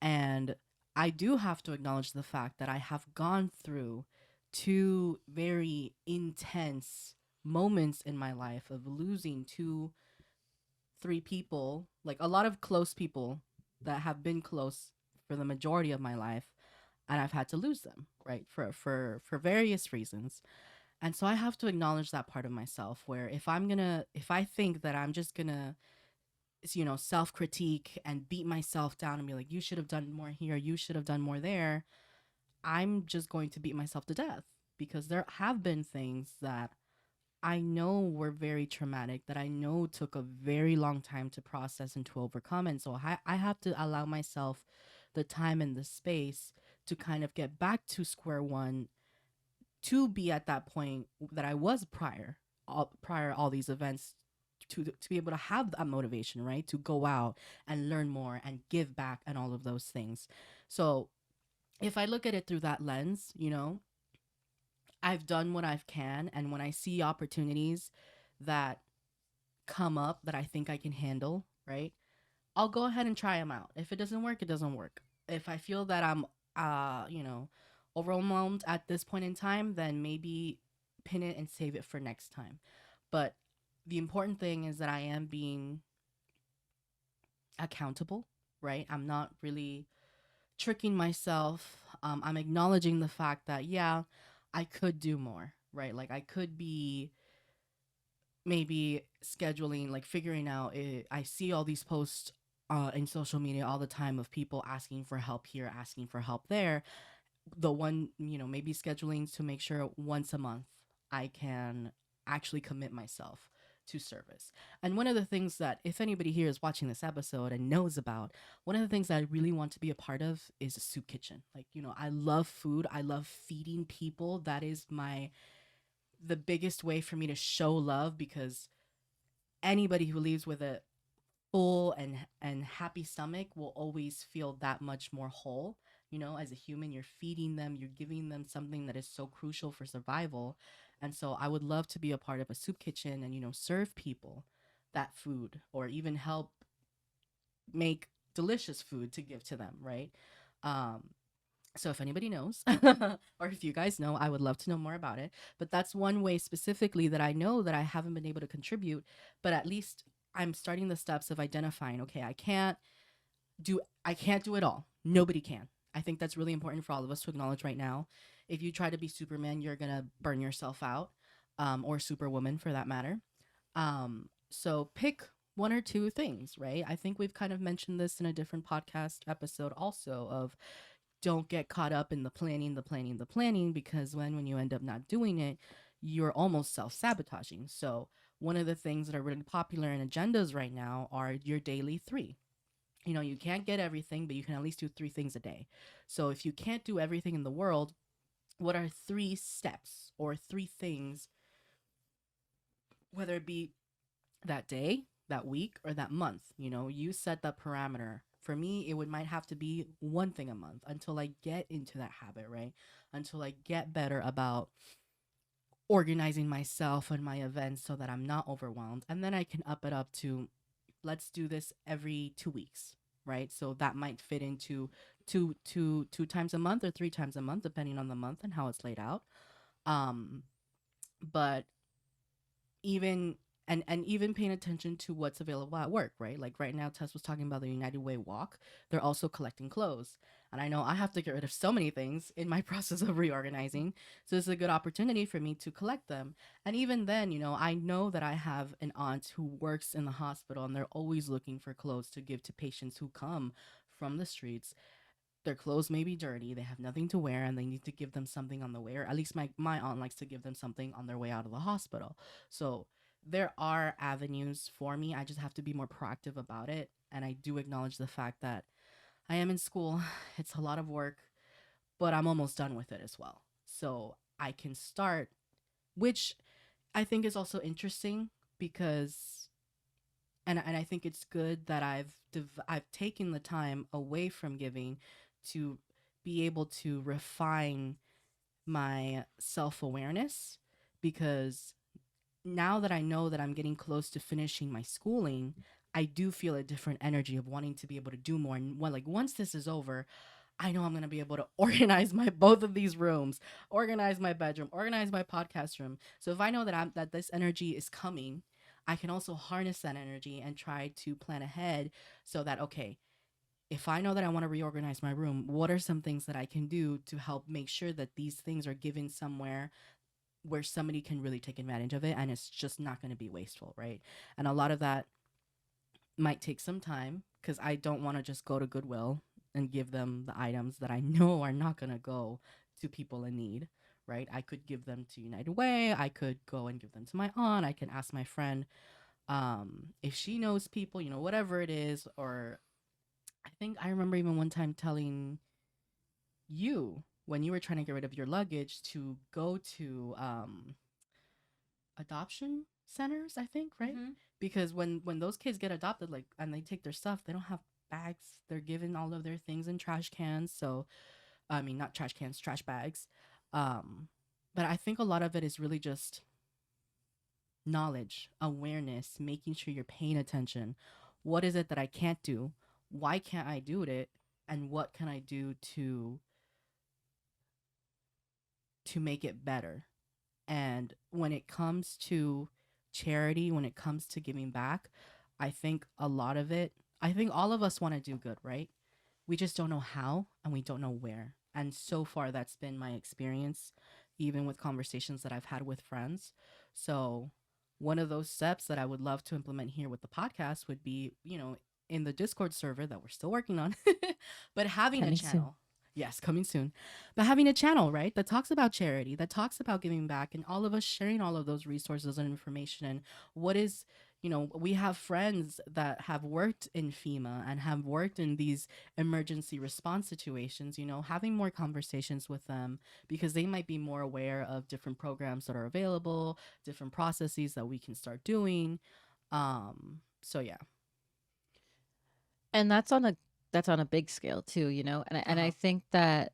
[SPEAKER 4] And I do have to acknowledge the fact that I have gone through two very intense moments in my life of losing two, three people, like a lot of close people that have been close for the majority of my life, and I've had to lose them, right? For various reasons. And so I have to acknowledge that part of myself where if I think that I'm just gonna, self critique and beat myself down and be like, you should have done more here, you should have done more there, I'm just going to beat myself to death, because there have been things that I know were very traumatic, that I know took a very long time to process and to overcome. And so I have to allow myself the time and the space to kind of get back to square one, to be at that point that I was prior all these events, to be able to have that motivation, right? To go out and learn more and give back and all of those things. So if I look at it through that lens, I've done what I can, and when I see opportunities that come up that I think I can handle, right? I'll go ahead and try them out. If it doesn't work, it doesn't work. If I feel that I'm, uh, you know, overwhelmed at this point in time, then maybe pin it and save it for next time. But the important thing is that I am being accountable, right? I'm not really tricking myself. I'm acknowledging the fact that, yeah, I could do more, right? Like I could be maybe scheduling, like figuring out it. I see all these posts in social media all the time of people asking for help here, asking for help there. The one, maybe scheduling to make sure once a month I can actually commit myself to service. And one of the things that, if anybody here is watching this episode and knows about, one of the things that I really want to be a part of is a soup kitchen. Like, I love food. I love feeding people. That is the biggest way for me to show love, because anybody who leaves with a full and happy stomach will always feel that much more whole. As a human, you're feeding them, you're giving them something that is so crucial for survival. And so I would love to be a part of a soup kitchen and, serve people that food, or even help make delicious food to give to them, right? um so if anybody knows, or if you guys know, I would love to know more about it. But that's one way specifically that I know that I haven't been able to contribute, but at least I'm starting the steps of identifying, okay, I can't do it all. Nobody can. I think that's really important for all of us to acknowledge right now. If you try to be Superman, you're going to burn yourself out, or Superwoman for that matter. So pick one or two things, right? I think we've kind of mentioned this in a different podcast episode also of don't get caught up in the planning, the planning, the planning, because when you end up not doing it, you're almost self-sabotaging. So one of the things that are really popular in agendas right now are your daily three. You know, you can't get everything, but you can at least do three things a day. So if you can't do everything in the world, what are three steps or three things, whether it be that day, that week, or that month? You know, you set that parameter. For me, it would might have to be one thing a month until I get into that habit, right? Until I get better about organizing myself and my events so that I'm not overwhelmed. And then I can up it up to let's do this every 2 weeks, right? So that might fit into two times a month or three times a month, depending on the month and how it's laid out. Um, but even and even paying attention to what's available at work, right? Like right now, Tess was talking about the United Way walk. They're also collecting clothes. And I know I have to get rid of so many things in my process of reorganizing. So it's a good opportunity for me to collect them. And even then, you know, I know that I have an aunt who works in the hospital and they're always looking for clothes to give to patients who come from the streets. Their clothes may be dirty, they have nothing to wear, and they need to give them something on the way, or at least my aunt likes to give them something on their way out of the hospital. So there are avenues for me. I just have to be more proactive about it. And I do acknowledge the fact that I am in school. It's a lot of work, but I'm almost done with it as well. So I can start, which I think is also interesting because and I think it's good that I've taken the time away from giving to be able to refine my self-awareness, because now that I know that I'm getting close to finishing my schooling, I do feel a different energy of wanting to be able to do more. And when, like, once this is over, I know I'm gonna be able to organize my both of these rooms, organize my bedroom, organize my podcast room. So if I know that that this energy is coming, I can also harness that energy and try to plan ahead so that, okay, if I know that I want to reorganize my room, what are some things that I can do to help make sure that these things are given somewhere where somebody can really take advantage of it and it's just not going to be wasteful, right? And a lot of that might take some time because I don't want to just go to Goodwill and give them the items that I know are not going to go to people in need, right? I could give them to United Way. I could go and give them to my aunt. I can ask my friend if she knows people, you know, whatever it is. Or I think I remember even one time telling you when you were trying to get rid of your luggage to go to adoption centers, I think, right?
[SPEAKER 5] Mm-hmm.
[SPEAKER 4] Because when those kids get adopted, like, and they take their stuff, they don't have bags. They're given all of their things in trash cans. So I mean, not trash cans, trash bags. um but I think a lot of it is really just knowledge, awareness, making sure you're paying attention. What is it that I can't do? Why can't I do it? And what can I do to make it better? And when it comes to charity, when it comes to giving back, I think a lot of it, I think all of us want to do good, right? We just don't know how and we don't know where. And so far, that's been my experience, even with conversations that I've had with friends. So, one of those steps that I would love to implement here with the podcast would be, you know, in the Discord server that we're still working on, but having a
[SPEAKER 5] Coming soon.
[SPEAKER 4] channel. Yes, coming soon. But having a channel, right, that talks about charity, that talks about giving back, and all of us sharing all of those resources and information. And what is, you know, we have friends that have worked in FEMA and have worked in these emergency response situations, you know, having more conversations with them because they might be more aware of different programs that are available, different processes that we can start doing. So yeah.
[SPEAKER 5] And that's on a big scale too, you know. And I
[SPEAKER 4] Uh-huh.
[SPEAKER 5] think that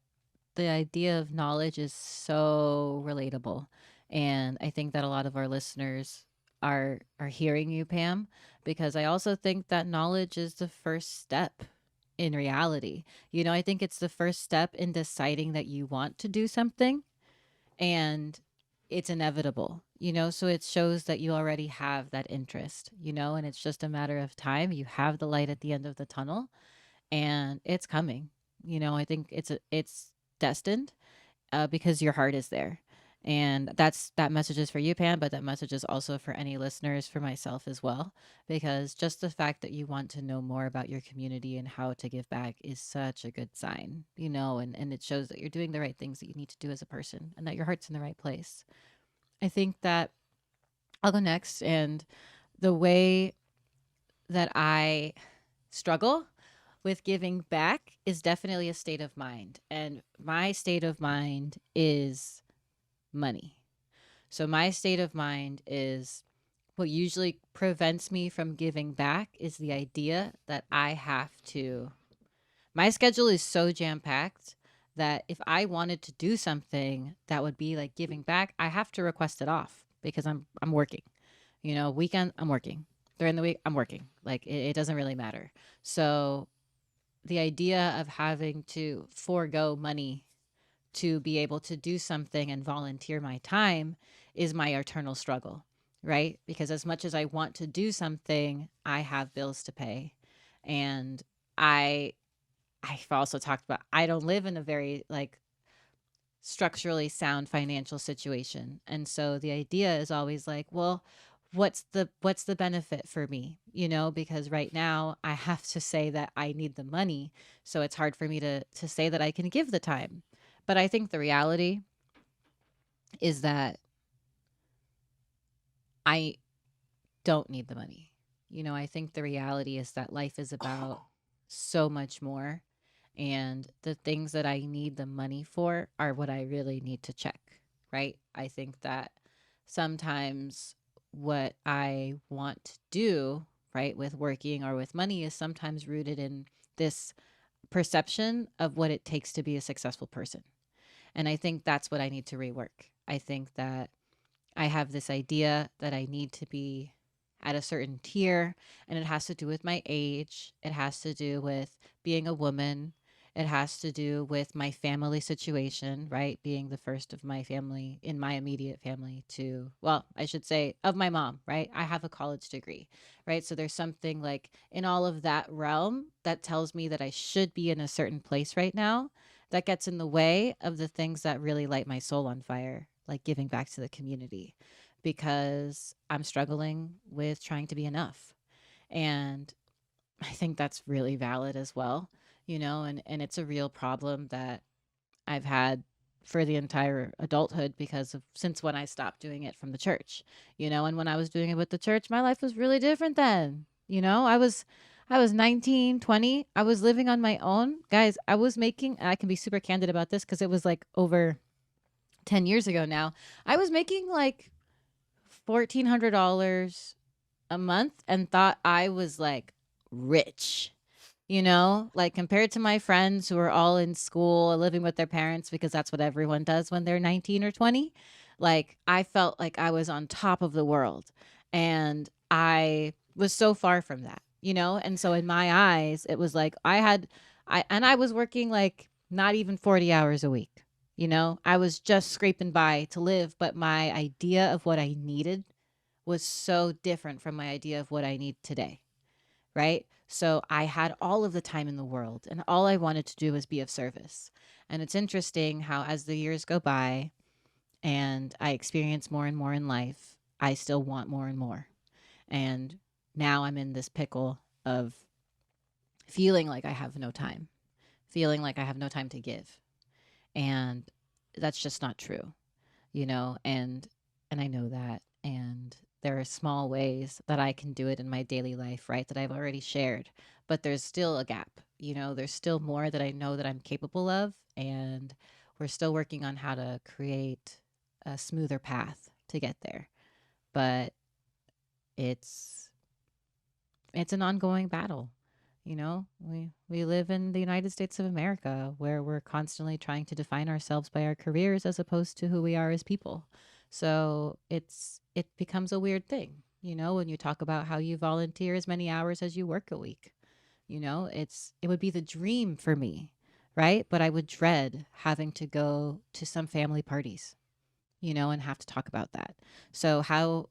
[SPEAKER 5] the idea of knowledge is so relatable. And I think that a lot of our listeners are hearing you, Pam, because I also think that knowledge is the first step in reality. You know, I think it's the first step in deciding that you want to do something, and it's inevitable, you know, so it shows that you already have that interest, you know, and it's just a matter of time. You have the light at the end of the tunnel and it's coming. You know, I think it's destined, because your heart is there. And that message is for you, Pam, but that message is also for any listeners, for myself as well, because just the fact that you want to know more about your community and how to give back is such a good sign, and it shows that you're doing the right things that you need to do as a person and that your heart's in the right place. I think that I'll go next. And the way that I struggle with giving back is definitely a state of mind. And my state of mind is money. So my state of mind is what usually prevents me from giving back is the idea that I have to. My schedule is so jam packed that if I wanted to do something that would be like giving back, I have to request it off because I'm working. Weekend I'm working. During the week I'm working. Like it doesn't really matter. So the idea of having to forego money to be able to do something and volunteer my time is my eternal struggle, right? Because as much as I want to do something, I have bills to pay. And I I've also talked about I don't live in a very like structurally sound financial situation. And so the idea is always like, well, what's the benefit for me? Because right now I have to say that I need the money, so it's hard for me to say that I can give the time. But I think the reality is that I don't need the money. I think the reality is that life is about so much more. And the things that I need the money for are what I really need to check, right? I think that sometimes what I want to do, right, with working or with money is sometimes rooted in this perception of what it takes to be a successful person. And I think that's what I need to rework. I think that I have this idea that I need to be at a certain tier, and it has to do with my age. It has to do with being a woman. It has to do with my family situation, right? Being the first of my family, in my immediate family, to, well, I should say, of my mom, right? I have a college degree, right? So there's something like in all of that realm that tells me that I should be in a certain place right now that gets in the way of the things that really light my soul on fire, like giving back to the community, because I'm struggling with trying to be enough. And I think that's really valid as well, and it's a real problem that I've had for the entire adulthood because of since when I stopped doing it from the church, and when I was doing it with the church, my life was really different then. I was 19, 20. I was living on my own. Guys, I was making, I can be super candid about this because it was like over 10 years ago now. I was making like $1,400 a month and thought I was like rich, like compared to my friends who are all in school living with their parents because that's what everyone does when they're 19 or 20. Like I felt like I was on top of the world, and I was so far from that, and so in my eyes it was like I was working like not even 40 hours a week. I was just scraping by to live, but my idea of what I needed was so different from my idea of what I need today, right? So I had all of the time in the world, and all I wanted to do was be of service. And it's interesting how, as the years go by and I experience more and more in life, I still want more and more. And now I'm in this pickle of feeling like I have no time, feeling like I have no time to give. And that's just not true, and I know that. And there are small ways that I can do it in my daily life, right? That I've already shared, but there's still a gap. There's still more that I know that I'm capable of, and we're still working on how to create a smoother path to get there. But it's it's an ongoing battle. We live in the United States of America, where we're constantly trying to define ourselves by our careers as opposed to who we are as people. So it becomes a weird thing, when you talk about how you volunteer as many hours as you work a week. It would be the dream for me, right? But I would dread having to go to some family parties, and have to talk about that. So how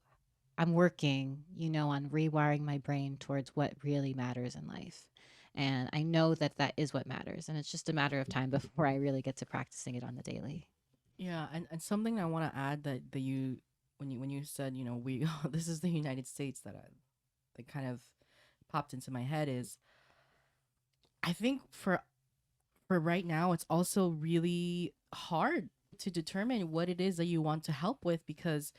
[SPEAKER 5] I'm working, on rewiring my brain towards what really matters in life. And I know that that is what matters. And it's just a matter of time before I really get to practicing it on the daily.
[SPEAKER 4] Yeah, and something I want to add that you when you said, you know, we this is the United States that kind of popped into my head is I think for right now it's also really hard to determine what it is that you want to help with because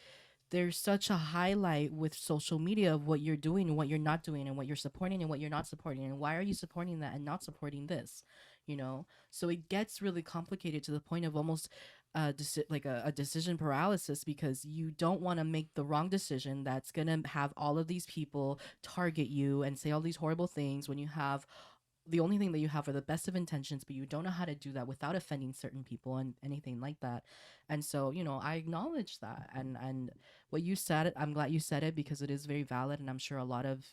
[SPEAKER 4] there's such a highlight with social media of what you're doing and what you're not doing and what you're supporting and what you're not supporting and why are you supporting that and not supporting this, you know. So it gets really complicated to the point of almost like a decision paralysis because you don't want to make the wrong decision that's going to have all of these people target you and say all these horrible things when you have the only thing that you have are the best of intentions, but you don't know how to do that without offending certain people and anything like that. And so, you know, I acknowledge that. And what you said, I'm glad you said it because it is very valid. And I'm sure a lot of,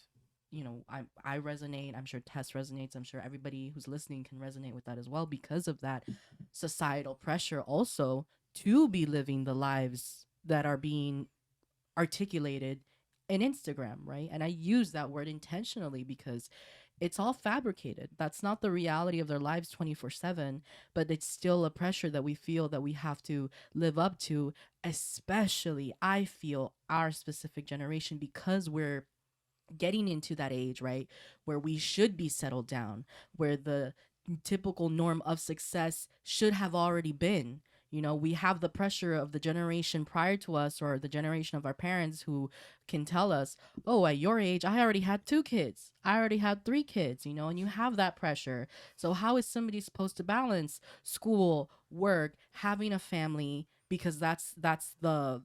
[SPEAKER 4] you know, I resonate. I'm sure Tess resonates. I'm sure everybody who's listening can resonate with that as well because of that societal pressure also to be living the lives that are being articulated in Instagram, right? And I use that word intentionally because it's all fabricated. That's not the reality of their lives 24/7, but it's still a pressure that we feel that we have to live up to, especially I feel our specific generation because we're getting into that age, right, where we should be settled down, where the typical norm of success should have already been. You know, we have the pressure of the generation prior to us or the generation of our parents who can tell us, oh, at your age, I already had 2 kids. I already had 3 kids, you know, and you have that pressure. So, how is somebody supposed to balance school, work, having a family? Because that's the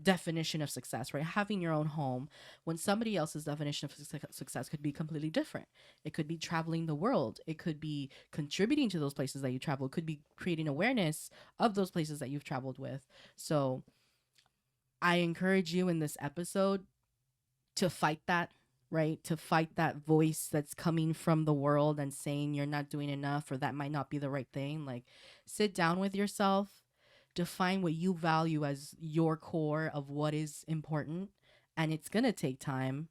[SPEAKER 4] definition of success, right? Having your own home when somebody else's definition of success could be completely different. It could be traveling the world. It could be contributing to those places that you travel. It could be creating awareness of those places that you've traveled with. So I encourage you in this episode to fight that, right? To fight that voice that's coming from the world and saying you're not doing enough or that might not be the right thing. Like, sit down with yourself, define what you value as your core of what is important. And it's going to take time.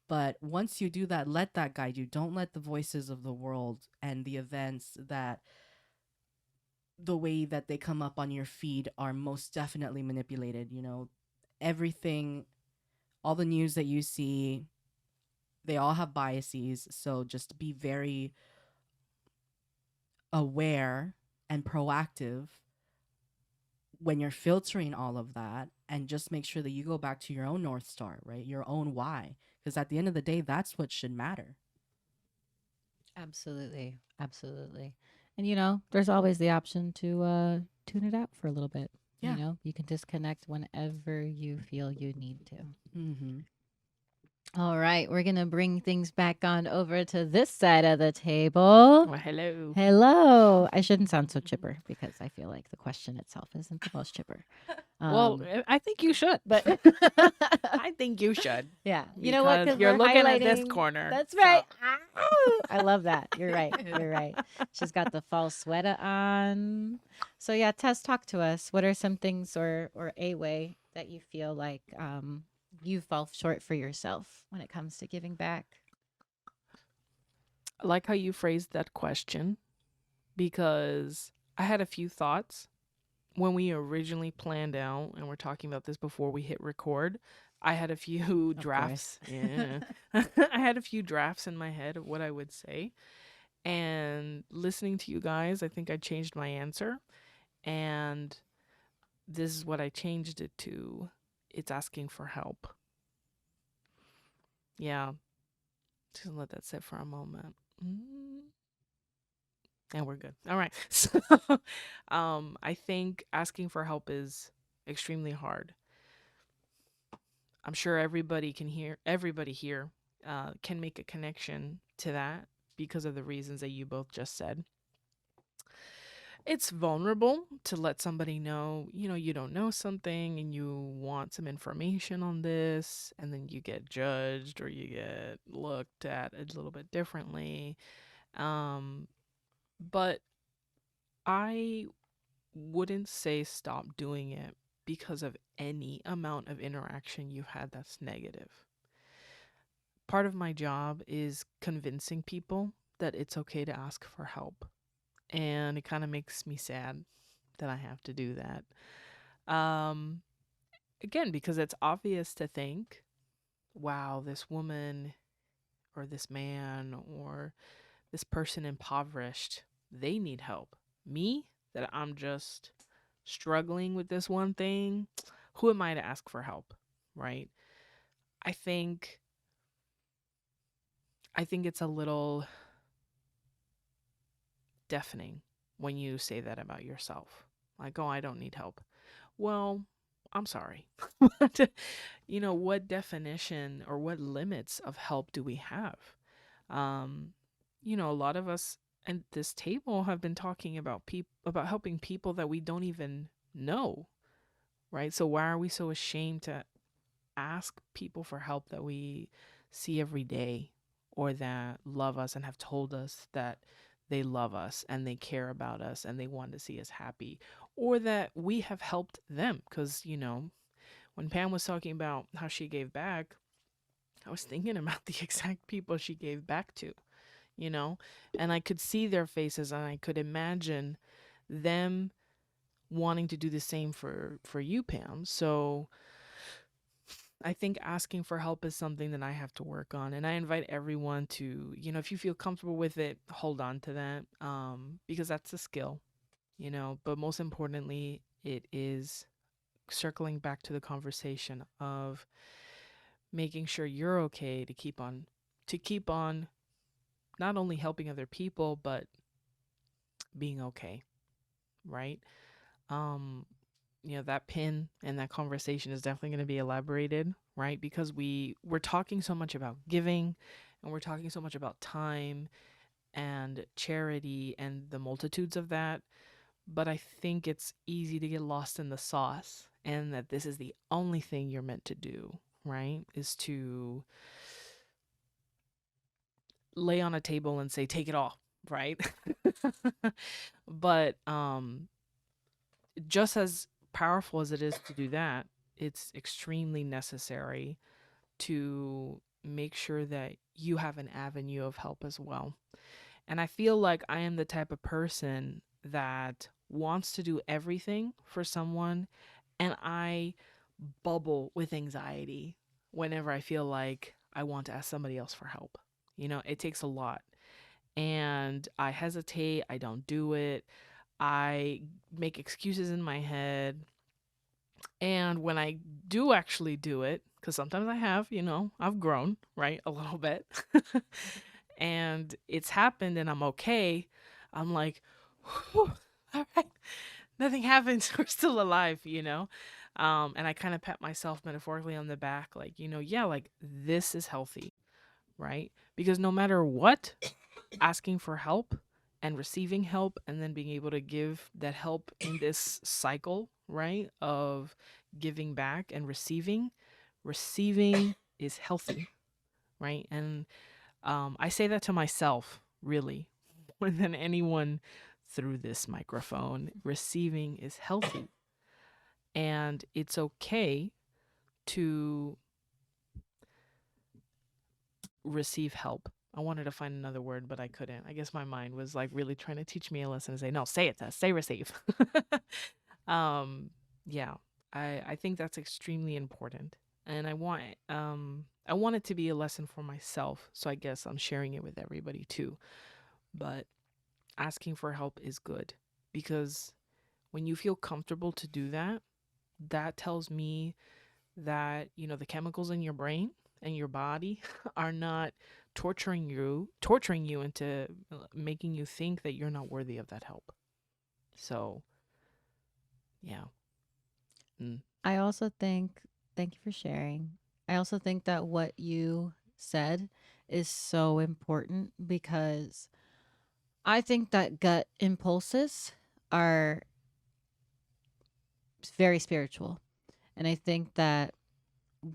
[SPEAKER 4] But once you do that, let that guide you. Don't let the voices of the world and the events that the way that they come up on your feed are most definitely manipulated. You know, everything, all the news that you see, they all have biases. So just be very aware and proactive when you're filtering all of that and just make sure that you go back to your own North Star, right? Your own why. Because at the end of the day, that's what should matter.
[SPEAKER 5] Absolutely. Absolutely. And there's always the option to tune it out for a little bit.
[SPEAKER 4] Yeah.
[SPEAKER 5] You can disconnect whenever you feel you need to.
[SPEAKER 4] Mm-hmm.
[SPEAKER 5] All right, we're going to bring things back on over to this side of the table.
[SPEAKER 1] Well, hello.
[SPEAKER 5] Hello. I shouldn't sound so chipper because I feel like the question itself isn't the most chipper.
[SPEAKER 1] Well, I think you should.
[SPEAKER 5] But
[SPEAKER 1] I think you should.
[SPEAKER 5] yeah, you know what?
[SPEAKER 1] Because
[SPEAKER 5] Because
[SPEAKER 1] you're
[SPEAKER 5] we're
[SPEAKER 1] looking at this
[SPEAKER 5] highlighting.
[SPEAKER 1] corner.
[SPEAKER 5] That's
[SPEAKER 1] so-
[SPEAKER 5] right. Ow! I love that. You're right. You're right. She's got the fall sweater on. So yeah, Tess, talk to us. What are some things or a way that you feel like you fall short for yourself when it comes to giving back?
[SPEAKER 1] I like how you phrased that question because I had a few thoughts when we originally planned out, and we're talking about this before we hit record. I had a few drafts. Yeah. I had a few drafts in my head of what I would say. And listening to you guys, I think I changed my answer. And this is what I changed it to. It's asking for help. Yeah. Just let that sit for a moment. And we're good. All right. So I think asking for help is extremely hard. I'm sure everybody here can make a connection to that because of the reasons that you both just said. It's vulnerable to let somebody know, you don't know something and you want some information on this, and then you get judged or you get looked at a little bit differently. But I wouldn't say stop doing it because of any amount of interaction you've had that's negative. Part of my job is convincing people that it's okay to ask for help. And it kind of makes me sad that I have to do that. Again, because it's obvious to think, wow, this woman or this man or this person impoverished, they need help. Me, that I'm just struggling with this one thing, who am I to ask for help, right? I think I think it's a little deafening when you say that about yourself. Like, "Oh, I don't need help." Well, I'm sorry. What definition or what limits of help do we have? Um, a lot of us at this table have been talking about about helping people that we don't even know, right? So why are we so ashamed to ask people for help that we see every day or that love us and have told us that they love us and they care about us and they want to see us happy, or that we have helped them? Because, when Pam was talking about how she gave back, I was thinking about the exact people she gave back to, you know, and I could see their faces and I could imagine them wanting to do the same for you, Pam. So I think asking for help is something that I have to work on, and I invite everyone to, if you feel comfortable with it, hold on to that, because that's a skill, But most importantly, it is circling back to the conversation of making sure you're okay to keep on not only helping other people but being okay, right? Um, that pin and that conversation is definitely going to be elaborated, right? Because we're talking so much about giving and we're talking so much about time and charity and the multitudes of that, but I think it's easy to get lost in the sauce and that this is the only thing you're meant to do, right? Is to lay on a table and say take it all, right? But just as powerful as it is to do that, it's extremely necessary to make sure that you have an avenue of help as well. And I feel like I am the type of person that wants to do everything for someone, and I bubble with anxiety whenever I feel like I want to ask somebody else for help. It takes a lot. And I hesitate, I don't do it. I make excuses in my head. And when I do actually do it, because sometimes I have, I've grown, right? A little bit. And it's happened and I'm okay. I'm like, whew, all right, nothing happens. We're still alive, And I kind of pat myself metaphorically on the back, like, yeah, like this is healthy, right? Because no matter what, asking for help and receiving help and then being able to give that help in this cycle, right, of giving back and receiving is healthy, right? And I say that to myself, really, more than anyone through this microphone. Receiving is healthy, and it's okay to receive help. I wanted to find another word, but I couldn't. I guess my mind was like really trying to teach me a lesson and say, no, say it, Tess, say receive. um, yeah, I think that's extremely important. And I want it to be a lesson for myself. So I guess I'm sharing it with everybody too. But asking for help is good because when you feel comfortable to do that, that tells me that, the chemicals in your brain and your body are not torturing you into making you think that you're not worthy of that help. So, yeah. Mm.
[SPEAKER 5] I also think, thank you for sharing. I also think that what you said is so important because I think that gut impulses are very spiritual. And I think that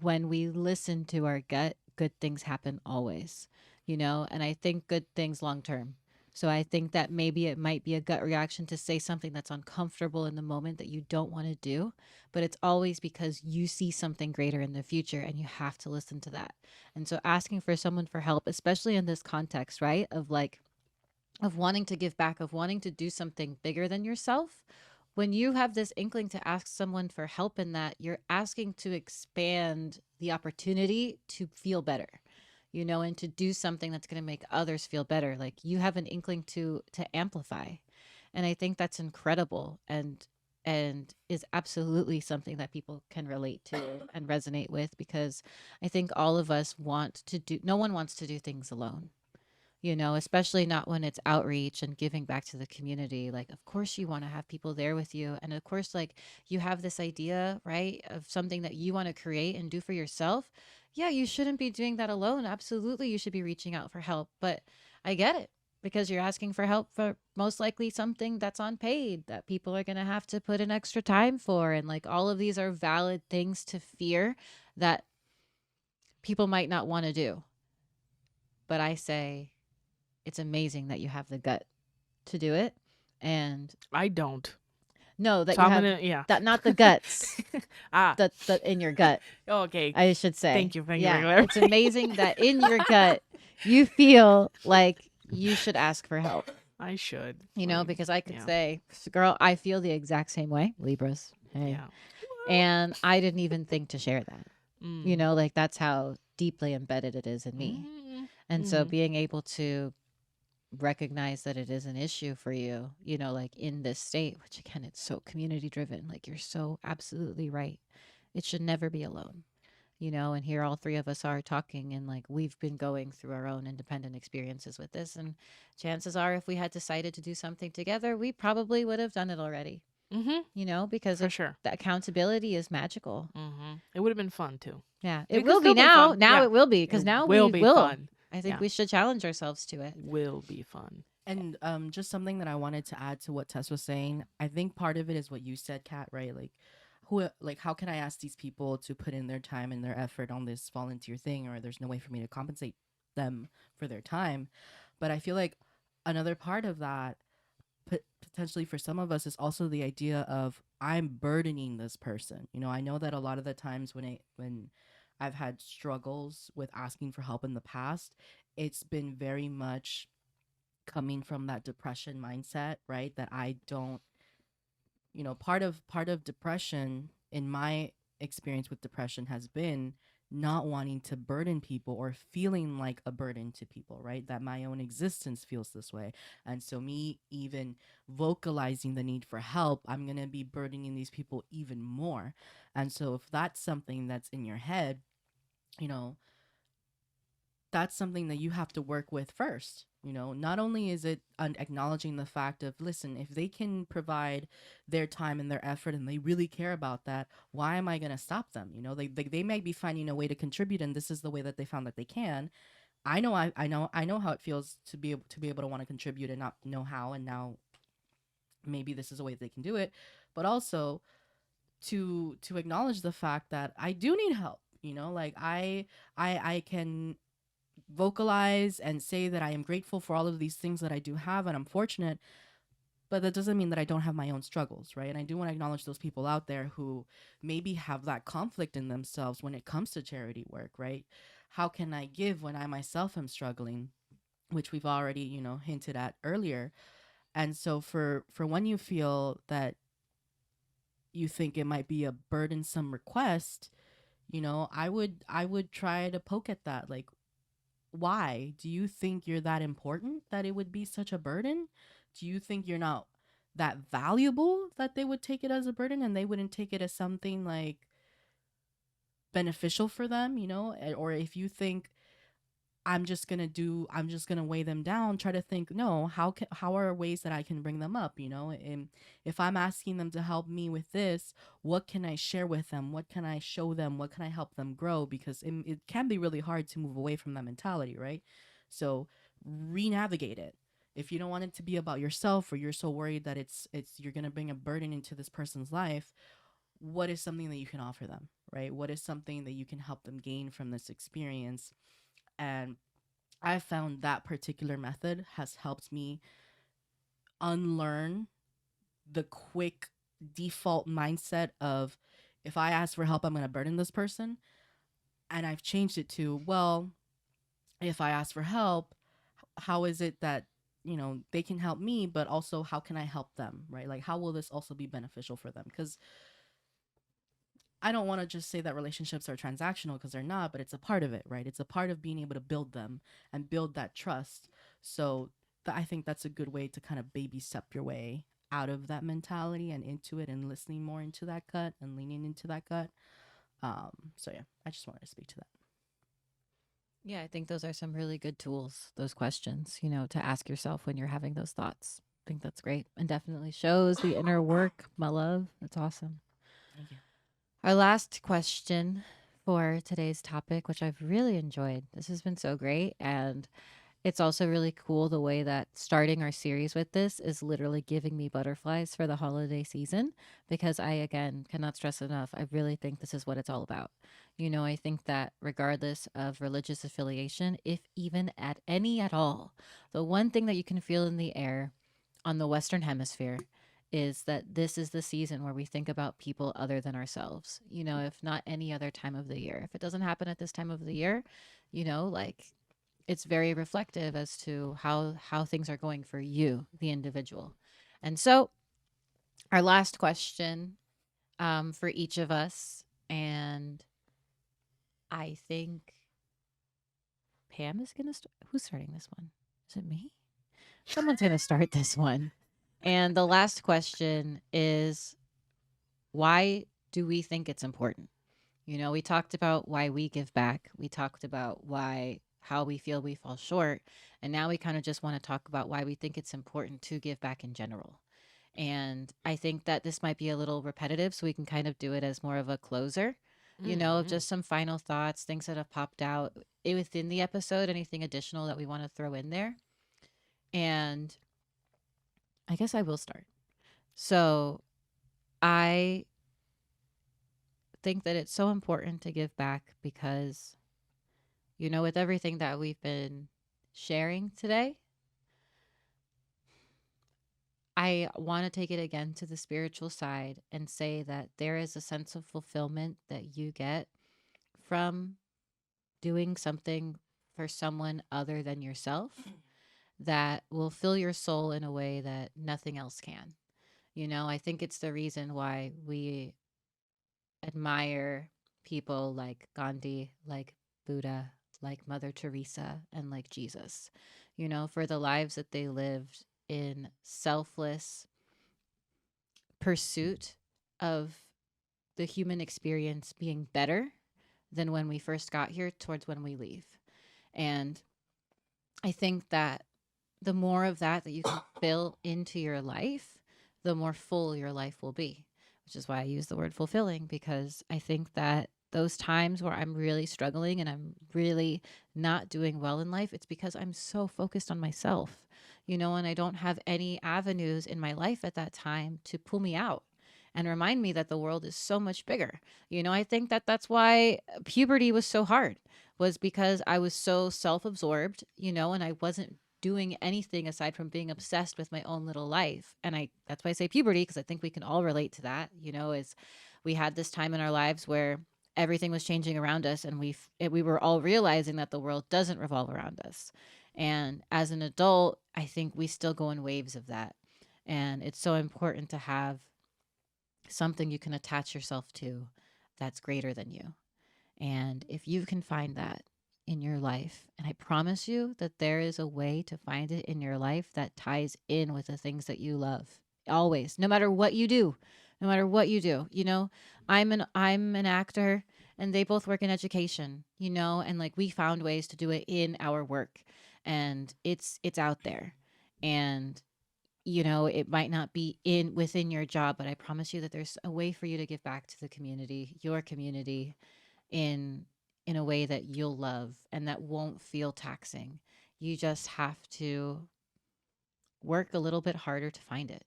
[SPEAKER 5] when we listen to our gut, good things happen always, and I think good things long term. So I think that maybe it might be a gut reaction to say something that's uncomfortable in the moment that you don't want to do, but it's always because you see something greater in the future and you have to listen to that. And so asking for someone for help, especially in this context, right? Of wanting to give back, of wanting to do something bigger than yourself, when you have this inkling to ask someone for help in that, you're asking to expand the opportunity to feel better, and to do something that's going to make others feel better. Like you have an inkling to amplify. And I think that's incredible, and is absolutely something that people can relate to and resonate with, because I think all of us want to do no one wants to do things alone, especially not when it's outreach and giving back to the community. Like, of course, you want to have people there with you. And of course, like, you have this idea, right, of something that you want to create and do for yourself. Yeah, you shouldn't be doing that alone. Absolutely, you should be reaching out for help. But I get it, because you're asking for help for most likely something that's unpaid that people are going to have to put in extra time for. And like, all of these are valid things to fear that people might not want to do. But I say, it's amazing that you have the gut to do it. And
[SPEAKER 1] I don't.
[SPEAKER 5] no, that
[SPEAKER 1] So
[SPEAKER 5] you
[SPEAKER 1] I'm
[SPEAKER 5] have
[SPEAKER 1] gonna, yeah.
[SPEAKER 5] that, not the guts,
[SPEAKER 1] Ah,
[SPEAKER 5] the in your gut,
[SPEAKER 1] okay.
[SPEAKER 5] I should say.
[SPEAKER 1] Thank you for
[SPEAKER 5] Yeah,
[SPEAKER 1] clarifying.
[SPEAKER 5] it's amazing that in your gut you feel like you should ask for help.
[SPEAKER 1] I should.
[SPEAKER 5] Because I could
[SPEAKER 1] yeah.
[SPEAKER 5] say, girl, I feel the exact same way. Libras, hey.
[SPEAKER 1] Yeah.
[SPEAKER 5] And I didn't even think to share that.
[SPEAKER 1] Mm.
[SPEAKER 5] Like, that's how deeply embedded it is in me.
[SPEAKER 1] Mm.
[SPEAKER 5] And so
[SPEAKER 1] Mm.
[SPEAKER 5] being able to recognize that it is an issue for you, like in this state, which again, it's so community driven. Like, you're so absolutely right. It should never be alone, and here all three of us are talking, and like, we've been going through our own independent experiences with this. And chances are, if we had decided to do something together, we probably would have done it already, because
[SPEAKER 1] For sure.
[SPEAKER 5] the accountability is magical.
[SPEAKER 1] It would have been fun too.
[SPEAKER 5] Yeah,
[SPEAKER 1] It
[SPEAKER 5] it
[SPEAKER 1] could
[SPEAKER 5] will be
[SPEAKER 1] still be
[SPEAKER 5] now.
[SPEAKER 1] fun.
[SPEAKER 5] Now
[SPEAKER 1] Yeah.
[SPEAKER 5] it will be, because
[SPEAKER 1] It
[SPEAKER 5] now
[SPEAKER 1] will
[SPEAKER 5] we
[SPEAKER 1] be
[SPEAKER 5] will.
[SPEAKER 1] fun.
[SPEAKER 5] I think
[SPEAKER 1] Yeah.
[SPEAKER 5] we should challenge ourselves to it.
[SPEAKER 1] Will be fun.
[SPEAKER 4] And just something that I wanted to add to what Tess was saying. I think part of it is what you said, Kat, right? Like, how can I ask these people to put in their time and their effort on this volunteer thing, or there's no way for me to compensate them for their time? But I feel like another part of that, potentially for some of us, is also the idea of, I'm burdening this person. I know that a lot of the times when I've had struggles with asking for help in the past, it's been very much coming from that depression mindset, right? That I don't, part of depression, in my experience with depression, has been not wanting to burden people or feeling like a burden to people, right? That my own existence feels this way. And so me even vocalizing the need for help, I'm going to be burdening these people even more. And so if that's something that's in your head, you know, that's something that you have to work with first. Not only is it acknowledging the fact of, listen, if they can provide their time and their effort and they really care about that, why am I going to stop them? They might be finding a way to contribute, and this is the way that they found that they can. I know how it feels to be able to want to contribute and not know how, and now maybe this is a way that they can do it. But also to acknowledge the fact that I do need help. Like, I can vocalize and say that I am grateful for all of these things that I do have, and I'm fortunate, but that doesn't mean that I don't have my own struggles, right? And I do want to acknowledge those people out there who maybe have that conflict in themselves when it comes to charity work, right? How can I give when I myself am struggling, which we've already, hinted at earlier. And so for when you feel that you think it might be a burdensome request, I would try to poke at that. Like, why do you think you're that important that it would be such a burden? Do you think you're not that valuable that they would take it as a burden, and they wouldn't take it as something like beneficial for them? Or if you think, I'm just gonna weigh them down, try to think, no, how are ways that I can bring them up? And if I'm asking them to help me with this, what can I share with them? What can I show them? What can I help them grow? Because it can be really hard to move away from that mentality, right? So re-navigate it. If you don't want it to be about yourself, or you're so worried that it's you're gonna bring a burden into this person's life, what is something that you can offer them, right? What is something that you can help them gain from this experience? And I found that particular method has helped me unlearn the quick default mindset of, if I ask for help, I'm going to burden this person. And I've changed it to, well, if I ask for help, how is it that you know, they can help me, but also how can I help them, right? Like, how will this also be beneficial for them? Because I don't want to just say that relationships are transactional, because they're not, but it's a part of it, right? It's a part of being able to build them and build that trust. So I think that's a good way to kind of baby step your way out of that mentality and into it, and listening more into that gut and leaning into that gut. So yeah, I just wanted to speak to that.
[SPEAKER 5] Yeah, I think those are some really good tools, those questions, to ask yourself when you're having those thoughts. I think that's great and definitely shows the inner work, my love. That's awesome.
[SPEAKER 4] Thank you.
[SPEAKER 5] Our last question for today's topic, which I've really enjoyed. This has been so great. And it's also really cool the way that starting our series with this is literally giving me butterflies for the holiday season, because I, again, cannot stress enough. I really think this is what it's all about. I think that regardless of religious affiliation, if even at any at all, the one thing that you can feel in the air on the Western Hemisphere is that this is the season where we think about people other than ourselves, if not any other time of the year. If it doesn't happen at this time of the year, like it's very reflective as to how things are going for you, the individual. And so, our last question for each of us, and I think Pam is going to start. Who's starting this one? Is it me? Someone's going to start this one. And the last question is, why do we think it's important? We talked about why we give back. We talked about how we feel we fall short. And now we kind of just want to talk about why we think it's important to give back in general. And I think that this might be a little repetitive, so we can kind of do it as more of a closer,
[SPEAKER 1] Mm-hmm.
[SPEAKER 5] just some final thoughts, things that have popped out within the episode, anything additional that we want to throw in there. And I guess I will start. So I think that it's so important to give back because, with everything that we've been sharing today, I want to take it again to the spiritual side and say that there is a sense of fulfillment that you get from doing something for someone other than yourself that will fill your soul in a way that nothing else can. I think it's the reason why we admire people like Gandhi, like Buddha, like Mother Teresa, and like Jesus, for the lives that they lived in selfless pursuit of the human experience being better than when we first got here towards when we leave. And I think that the more of that you can fill into your life, the more full your life will be, which is why I use the word fulfilling, because I think that those times where I'm really struggling and I'm really not doing well in life, it's because I'm so focused on myself, and I don't have any avenues in my life at that time to pull me out and remind me that the world is so much bigger. I think that that's why puberty was so hard, was because I was so self-absorbed, and I wasn't doing anything aside from being obsessed with my own little life. And that's why I say puberty, because I think we can all relate to that, is we had this time in our lives where everything was changing around us, and we were all realizing that the world doesn't revolve around us. And as an adult, I think we still go in waves of that. And it's so important to have something you can attach yourself to that's greater than you. And if you can find that in your life, and I promise you that there is a way to find it in your life that ties in with the things that you love. Always, no matter what you do, no matter what you do, I'm an actor, and they both work in education, and like we found ways to do it in our work, and it's out there. And it might not be in within your job, but I promise you that there's a way for you to give back to the community, your community, in in a way that you'll love and that won't feel taxing. You just have to work a little bit harder to find it.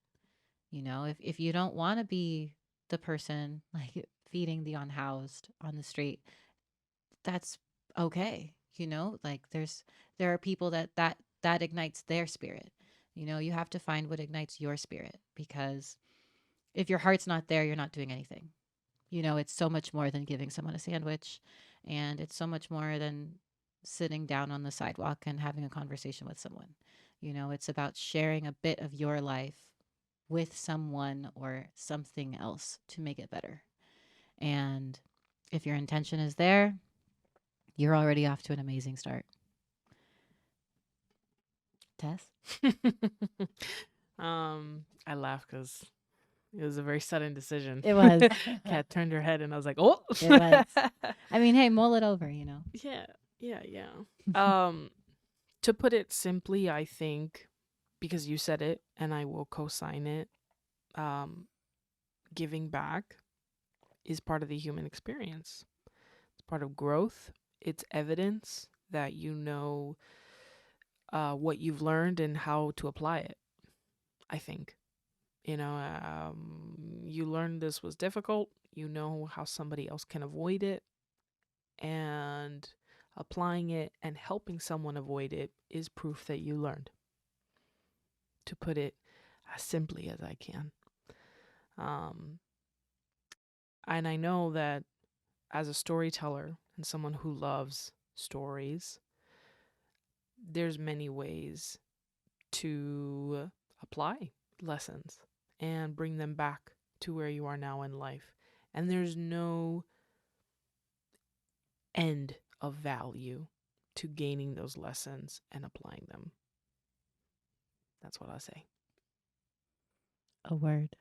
[SPEAKER 5] If you don't want to be the person like feeding the unhoused on the street, that's okay. Like there are people that ignites their spirit. You have to find what ignites your spirit, because if your heart's not there, you're not doing anything. It's so much more than giving someone a sandwich, and it's so much more than sitting down on the sidewalk and having a conversation with someone. It's about sharing a bit of your life with someone or something else to make it better. And if your intention is there, you're already off to an amazing start. Tess?
[SPEAKER 1] I laugh because it was a very sudden decision.
[SPEAKER 5] It was.
[SPEAKER 1] Kat turned her head, and I was like, "Oh,
[SPEAKER 5] It was. I mean, hey, mull it over.
[SPEAKER 1] yeah, yeah, yeah." Um, to put it simply, I think because you said it, and I will co-sign it. Um, Giving back is part of the human experience. It's part of growth. It's evidence that you know what you've learned and how to apply it. I think. You learned this was difficult. You know how somebody else can avoid it. And applying it and helping someone avoid it is proof that you learned. To put it as simply as I can. Um, and I know that as a storyteller and someone who loves stories, there's many ways to apply lessons and bring them back to where you are now in life. And there's no end of value to gaining those lessons and applying them. That's what I say.
[SPEAKER 5] A word.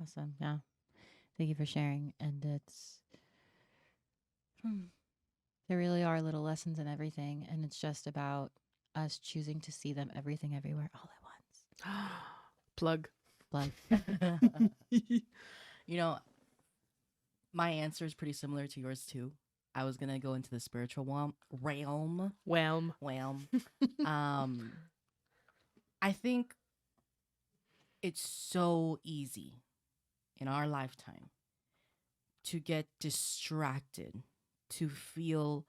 [SPEAKER 5] Awesome. Yeah. Thank you for sharing. And there really are little lessons in everything. And it's just about us choosing to see them everything everywhere all at once.
[SPEAKER 1] Plug.
[SPEAKER 5] Plug.
[SPEAKER 4] You know, my answer is pretty similar to yours too. I was gonna go into the spiritual realm.
[SPEAKER 1] Whelm.
[SPEAKER 4] I think it's so easy in our lifetime to get distracted, to feel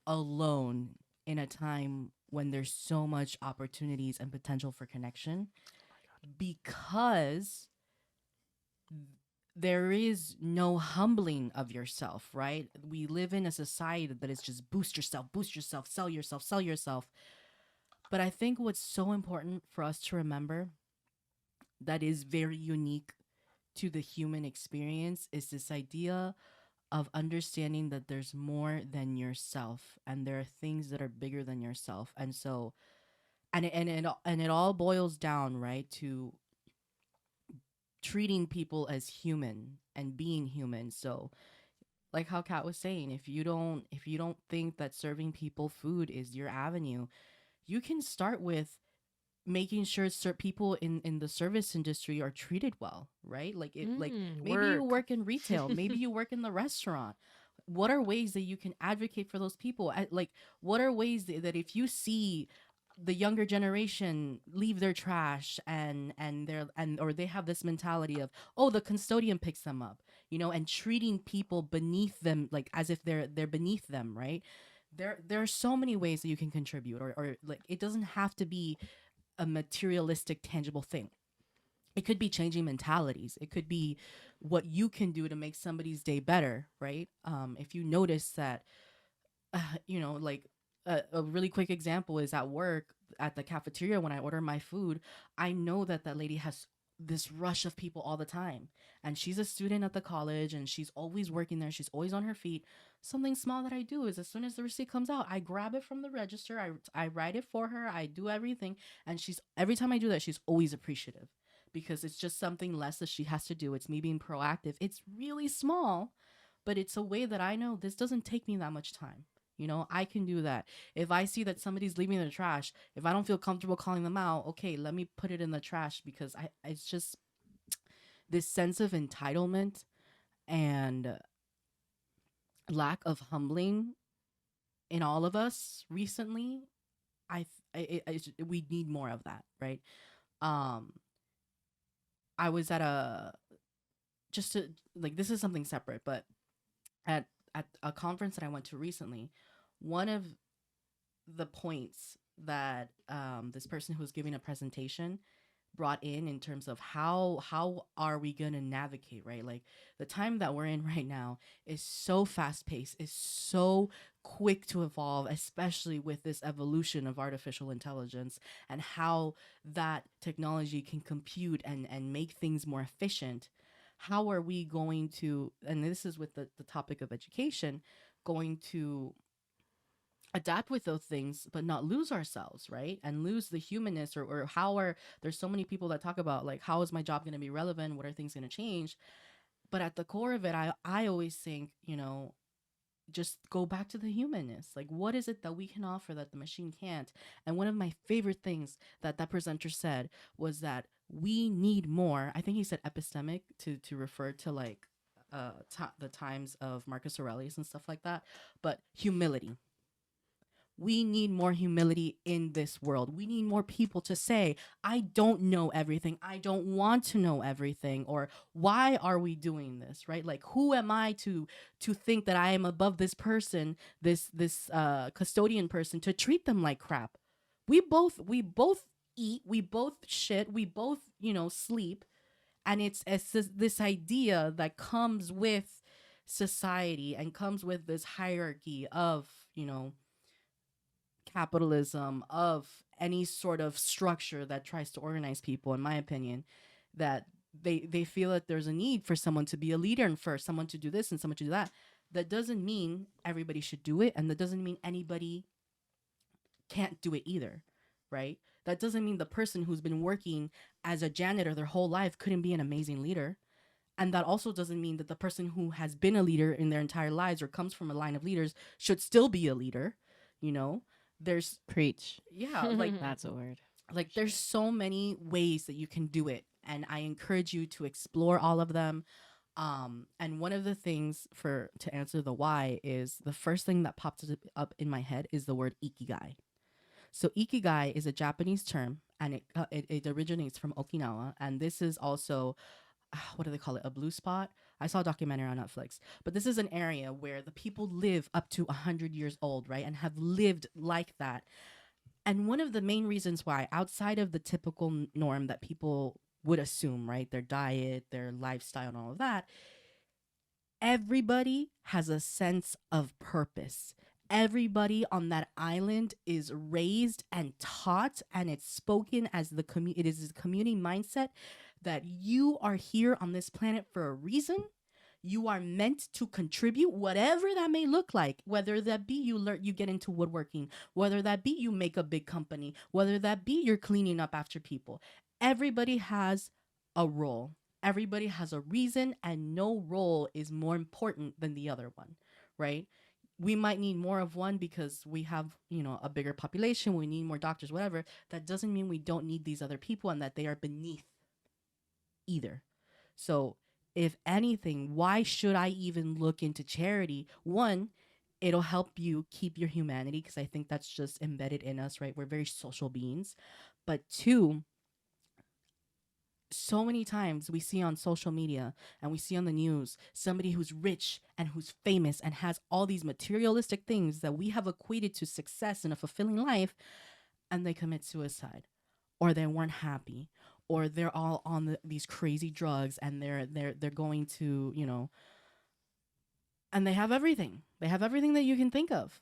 [SPEAKER 4] alone in a time when there's so much opportunities and potential for connection, because there is no humbling of yourself, right? We live in a society that is just boost yourself, sell yourself, sell yourself. But I think what's so important for us to remember that is very unique to the human experience is this idea of understanding that there's more than yourself and there are things that are bigger than yourself. And so and it all boils down, right, to treating people as human and being human. So like how Kat was saying, if you don't think that serving people food is your avenue, you can start with making sure people in the service industry are treated well, right? Like maybe you
[SPEAKER 1] Work.
[SPEAKER 4] work in retail, maybe you work in the restaurant. What are ways that you can advocate for those people? Like, what are ways that if you see the younger generation leave their trash and or they have this mentality of, oh, the custodian picks them up, and treating people beneath them, like as if they're beneath them, right? There are so many ways that you can contribute, or like it doesn't have to be a materialistic tangible thing. It could be changing mentalities. It could be what you can do to make somebody's day better, right? If you notice that like a really quick example is at work, at the cafeteria, when I order my food, I know that that lady has this rush of people all the time, and she's a student at the college and she's always working there, she's always on her feet. Something small that I do is, as soon as the receipt comes out, I grab it from the register, I write it for her, I do everything, and she's every time I do that, she's always appreciative, because it's just something less that she has to do. It's me being proactive. It's really small, but it's a way that I know this doesn't take me that much time. I can do that. If I see that somebody's leaving the trash, if I don't feel comfortable calling them out, okay, let me put it in the trash, because it's just this sense of entitlement and lack of humbling in all of us recently. We need more of that, right? Um, I was at just to, like, this is something separate, but at a conference that I went to recently, one of the points that this person who was giving a presentation brought in terms of how are we going to navigate, right? Like the time that we're in right now is so fast paced, is so quick to evolve, especially with this evolution of artificial intelligence and how that technology can compute and make things more efficient. How are we going to, and this is with the topic of education, going to adapt with those things but not lose ourselves, right? And lose the humanness, or how are, there's so many people that talk about like, how is my job going to be relevant, what are things going to change? But at the core of it, I always think, just go back to the humanness. Like, what is it that we can offer that the machine can't? And one of my favorite things that presenter said was that we need more, I think he said epistemic, to refer to like the times of Marcus Aurelius and stuff like that, but humility. We need more humility in this world. We need more people to say, I don't know everything. I don't want to know everything. Or why are we doing this, right? Like, who am I to think that I am above this person, this custodian person, to treat them like crap? We both eat, we both shit, we both, sleep. And it's this idea that comes with society and comes with this hierarchy of, capitalism, of any sort of structure that tries to organize people, in my opinion, that they feel that there's a need for someone to be a leader and for someone to do this and someone to do that. That doesn't mean everybody should do it, and that doesn't mean anybody can't do it either, right? That doesn't mean the person who's been working as a janitor their whole life couldn't be an amazing leader. And that also doesn't mean that the person who has been a leader in their entire lives or comes from a line of leaders should still be a leader. You know, there's,
[SPEAKER 5] Preach.
[SPEAKER 4] yeah, like
[SPEAKER 5] That's a word.
[SPEAKER 4] there's so many ways that you can do it, and I encourage you to explore all of them. And one of the things, for to answer the why, is the first thing that popped up in my head is the word ikigai. So ikigai is a Japanese term, and it originates from Okinawa, and this is also, what do they call it, a blue spot. I saw a documentary on Netflix, but this is an area where the people live up to 100 years old, right, and have lived like that. And one of the main reasons why, outside of the typical norm that people would assume, right, their diet, their lifestyle, and all of that, everybody has a sense of purpose. Everybody on that island is raised and taught, and it's spoken as it is a community mindset that you are here on this planet for a reason. You are meant to contribute, whatever that may look like, whether that be you get into woodworking, whether that be you make a big company, whether that be you're cleaning up after people. Everybody has a role. Everybody has a reason, and no role is more important than the other one, right? We might need more of one because we have, a bigger population, we need more doctors, whatever. That doesn't mean we don't need these other people and that they are beneath either. So, if anything, why should I even look into charity? One, it'll help you keep your humanity, because I think that's just embedded in us, right? We're very social beings. But two, so many times we see on social media and we see on the news somebody who's rich and who's famous and has all these materialistic things that we have equated to success in a fulfilling life, and they commit suicide, or they weren't happy, or they're all on these crazy drugs, and they're going to, and they have everything. They have everything that you can think of.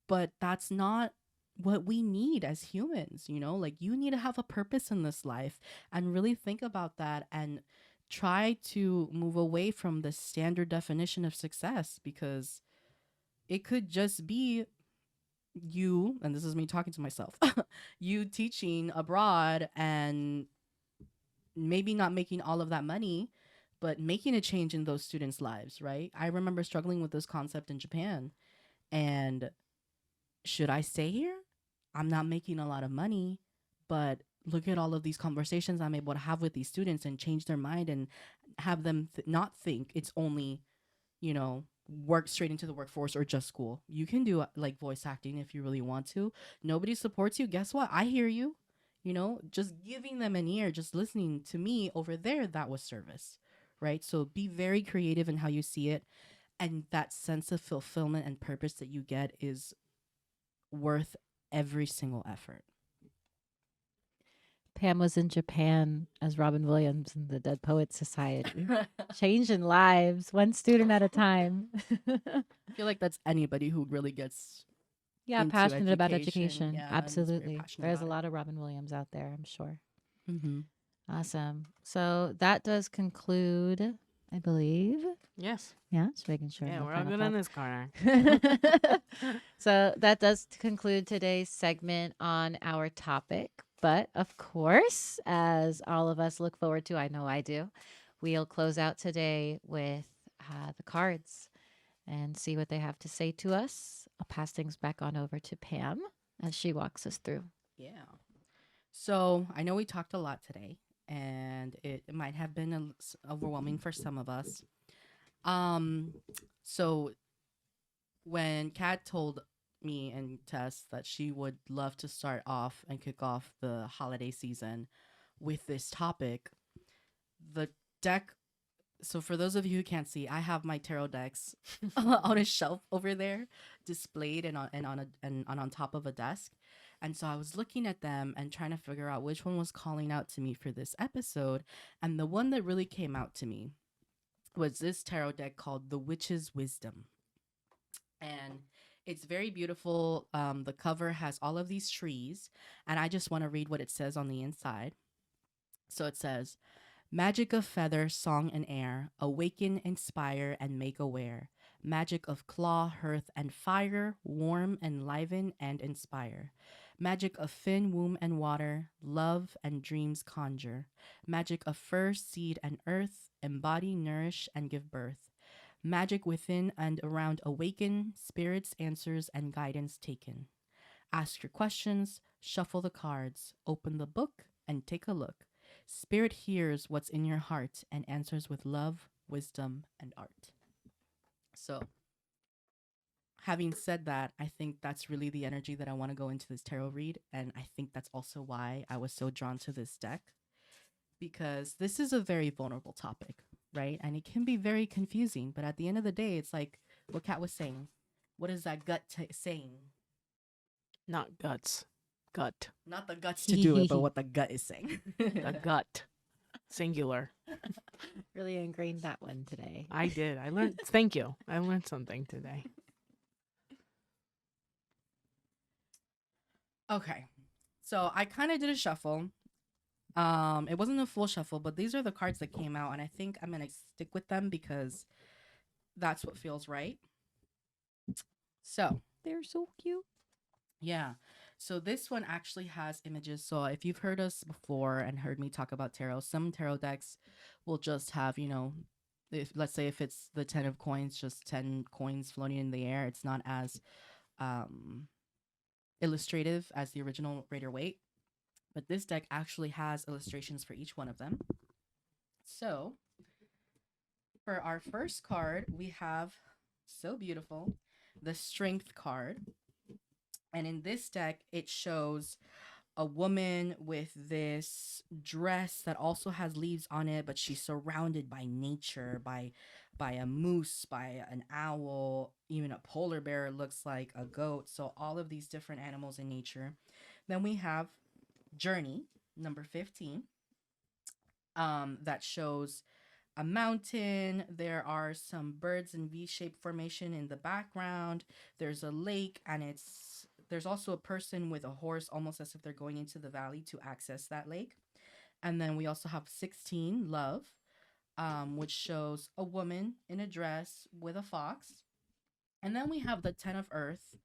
[SPEAKER 4] But that's not what we need as humans, Like, you need to have a purpose in this life, and really think about that, and try to move away from the standard definition of success, because it could just be you, and this is me talking to myself, you teaching abroad and maybe not making all of that money, but making a change in those students' lives, right? I remember struggling with this concept in Japan. And should I stay here? I'm not making a lot of money, but look at all of these conversations I'm able to have with these students and change their mind and have them not think it's only, work straight into the workforce or just school. You can do like voice acting if you really want to. Nobody supports you. Guess what? I hear you. Just giving them an ear, just listening to me over there, that was service, right? So be very creative in how you see it. And that sense of fulfillment and purpose that you get is worth every single effort.
[SPEAKER 5] Pam was in Japan as Robin Williams in the Dead Poets Society, changing lives one student at a time.
[SPEAKER 4] I feel like that's anybody who really gets
[SPEAKER 5] Yeah,
[SPEAKER 4] into
[SPEAKER 5] passionate about
[SPEAKER 4] education.
[SPEAKER 5] education.
[SPEAKER 4] Yeah, and is very
[SPEAKER 5] Absolutely.
[SPEAKER 4] passionate
[SPEAKER 5] There's a
[SPEAKER 4] about it.
[SPEAKER 5] lot of Robin Williams out there, I'm sure.
[SPEAKER 4] Mm-hmm.
[SPEAKER 5] Awesome. So that does conclude, I believe.
[SPEAKER 1] Yes.
[SPEAKER 5] Yeah, just making sure.
[SPEAKER 1] Yeah,
[SPEAKER 5] No
[SPEAKER 1] we're all
[SPEAKER 5] final
[SPEAKER 1] good in
[SPEAKER 5] thoughts.
[SPEAKER 1] this corner.
[SPEAKER 5] So that does conclude today's segment on our topic. But of course, as all of us look forward to, I know I do, we'll close out today with the cards and see what they have to say to us. I'll pass things back on over to Pam as she walks us through.
[SPEAKER 4] Yeah. So I know we talked a lot today, and it might have been overwhelming for some of us. Um, so when Kat told me and Tess that she would love to start off and kick off the holiday season with this topic, the deck. So for those of you who can't see, I have my tarot decks on a shelf over there, displayed and on top of a desk. And so I was looking at them and trying to figure out which one was calling out to me for this episode. And the one that really came out to me was this tarot deck called The Witch's Wisdom. And it's very beautiful. The cover has all of these trees, and I just want to read what it says on the inside. So it says, magic of feather, song, and air, awaken, inspire, and make aware. Magic of claw, hearth, and fire, warm, enliven, and inspire. Magic of fin, womb, and water, love and dreams conjure. Magic of fur, seed, and earth, embody, nourish, and give birth. Magic within and around awaken, spirits, answers, and guidance taken. Ask your questions, shuffle the cards, open the book, and take a look. Spirit hears what's in your heart and answers with love, wisdom, and art. So, having said that, I think that's really the energy that I want to go into this tarot read. And I think that's also why I was so drawn to this deck, because this is a very vulnerable topic, right? And it can be very confusing. But at the end of the day, it's like what Kat was saying. What is that gut saying?
[SPEAKER 1] Not guts. Gut.
[SPEAKER 4] Not the guts to do it, but what the gut is saying.
[SPEAKER 1] The gut. Singular.
[SPEAKER 5] Really ingrained that one today.
[SPEAKER 1] I did. I learned. Thank you. I learned something today.
[SPEAKER 4] Okay. So I kind of did a shuffle. It wasn't a full shuffle, but these are the cards that came out, and I think I'm gonna stick with them because that's what feels right. So
[SPEAKER 5] They're so cute.
[SPEAKER 4] yeah. So this one actually has images. So if you've heard us before and heard me talk about tarot, some tarot decks will just have, if let's say if it's the 10 of coins, just 10 coins floating in the air. It's not as illustrative as the original Raider Waite. But this deck actually has illustrations for each one of them. So for our first card, we have, so beautiful, the Strength card. And in this deck, it shows a woman with this dress that also has leaves on it, but she's surrounded by nature, by a moose, by an owl, even a polar bear looks like a goat. So all of these different animals in nature. Then we have Journey, number 15, that shows a mountain. There are some birds in V-shaped formation in the background. There's a lake, and there's also a person with a horse, almost as if they're going into the valley to access that lake. And then we also have 16, Love, which shows a woman in a dress with a fox. And then we have the 10 of Earth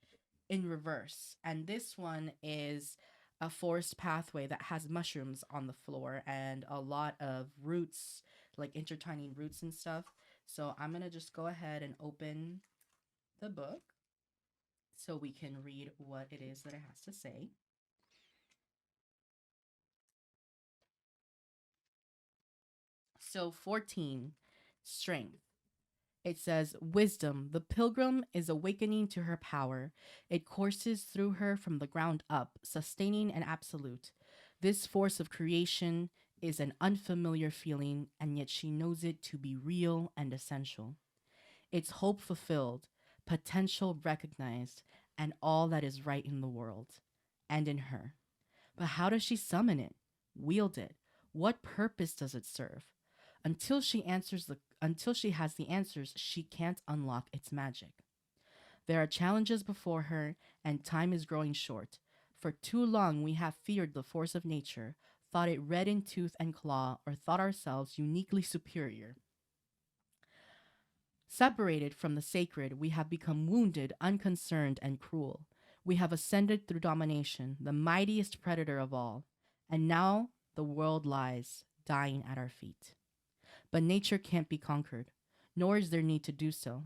[SPEAKER 4] in reverse. And this one is a forest pathway that has mushrooms on the floor and a lot of roots, like intertwining roots and stuff. So I'm going to just go ahead and open the book so we can read what it is that it has to say. So 14, Strength. It says, wisdom, the pilgrim is awakening to her power. It courses through her from the ground up, sustaining and absolute. This force of creation is an unfamiliar feeling, and yet she knows it to be real and essential. It's hope fulfilled, potential recognized, and all that is right in the world and in her. But how does she summon it? Wield it. What purpose does it serve? Until she has the answers, she can't unlock its magic. There are challenges before her, and time is growing short. For too long, we have feared the force of nature, thought it red in tooth and claw, or thought ourselves uniquely superior. Separated from the sacred, we have become wounded, unconcerned, and cruel. We have ascended through domination, the mightiest predator of all. And now the world lies, dying at our feet. But nature can't be conquered, nor is there need to do so.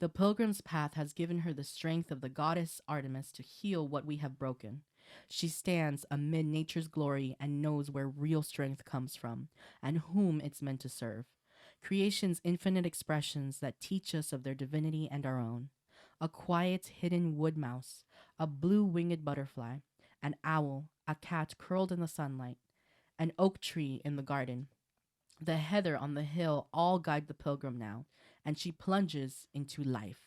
[SPEAKER 4] The pilgrim's path has given her the strength of the goddess Artemis to heal what we have broken. She stands amid nature's glory and knows where real strength comes from and whom it's meant to serve. Creation's infinite expressions that teach us of their divinity and our own. A quiet, hidden wood mouse, a blue winged butterfly, an owl, a cat curled in the sunlight, an oak tree in the garden, the heather on the hill all guide the pilgrim now, and she plunges into life.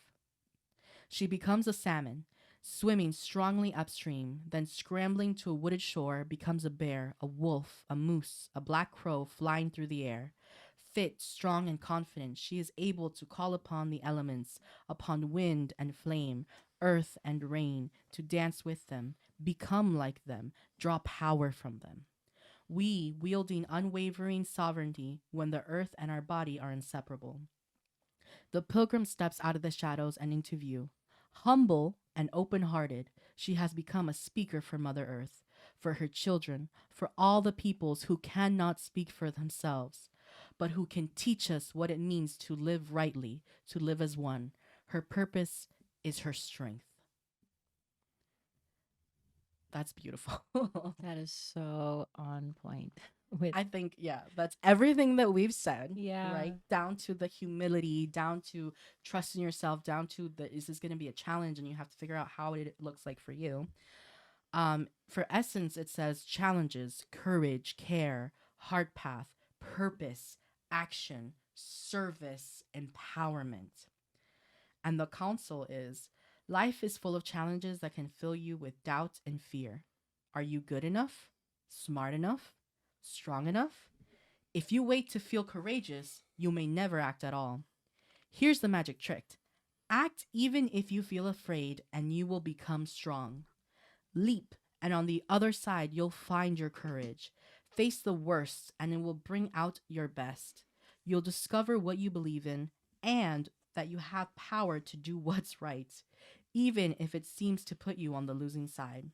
[SPEAKER 4] She becomes a salmon, swimming strongly upstream, then scrambling to a wooded shore, becomes a bear, a wolf, a moose, a black crow flying through the air. Fit, strong, and confident, she is able to call upon the elements, upon wind and flame, earth and rain, to dance with them, become like them, draw power from them. We wielding unwavering sovereignty when the earth and our body are inseparable. The pilgrim steps out of the shadows and into view. Humble and open hearted, she has become a speaker for Mother Earth, for her children, for all the peoples who cannot speak for themselves, but who can teach us what it means to live rightly, to live as one. Her purpose is her strength. That's beautiful.
[SPEAKER 5] That is so on point. With
[SPEAKER 4] I think, yeah, that's everything that we've said.
[SPEAKER 5] Yeah.
[SPEAKER 4] Right. Down to the humility, down to trusting yourself, down to the is this going to be a challenge and you have to figure out how it looks like for you. For essence, it says challenges, courage, care, heart path, purpose, action, service, empowerment. And the counsel is life is full of challenges that can fill you with doubt and fear. Are you good enough? Smart enough? Strong enough? If you wait to feel courageous, you may never act at all. Here's the magic trick. Act even if you feel afraid, and you will become strong. Leap, and on the other side, you'll find your courage. Face the worst, and it will bring out your best. You'll discover what you believe in, and that you have power to do what's right, even if it seems to put you on the losing side.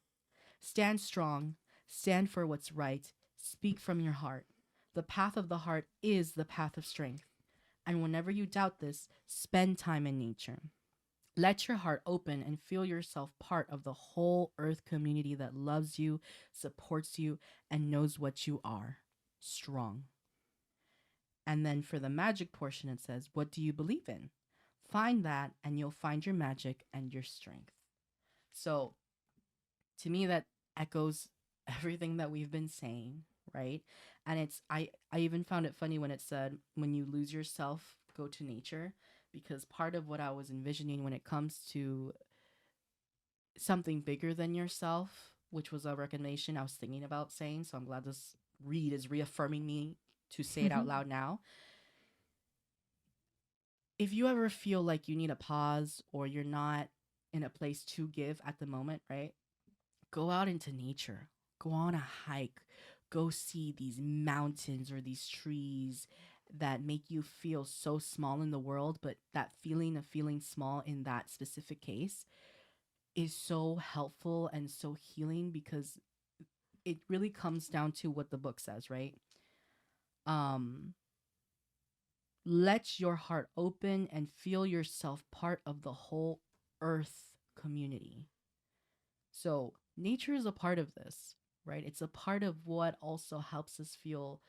[SPEAKER 4] Stand strong, stand for what's right, speak from your heart. The path of the heart is the path of strength. And whenever you doubt this, spend time in nature. Let your heart open and feel yourself part of the whole earth community that loves you, supports you, and knows what you are. Strong. And then for the magic portion, it says, what do you believe in? Find that, and you'll find your magic and your strength. So, to me, that echoes everything that we've been saying, right? And it's I even found it funny when it said, when you lose yourself, go to nature, because part of what I was envisioning when it comes to something bigger than yourself, which was a recommendation I was thinking about saying, so I'm glad this read is reaffirming me to say it out loud now. If you ever feel like you need a pause or you're not in a place to give at the moment, right? Go out into nature. Go on a hike. Go see these mountains or these trees that make you feel so small in the world, but that feeling of feeling small in that specific case is so helpful and so healing, because it really comes down to what the book says, right? Let your heart open and feel yourself part of the whole earth community. So nature is a part of this, right? It's a part of what also helps us feel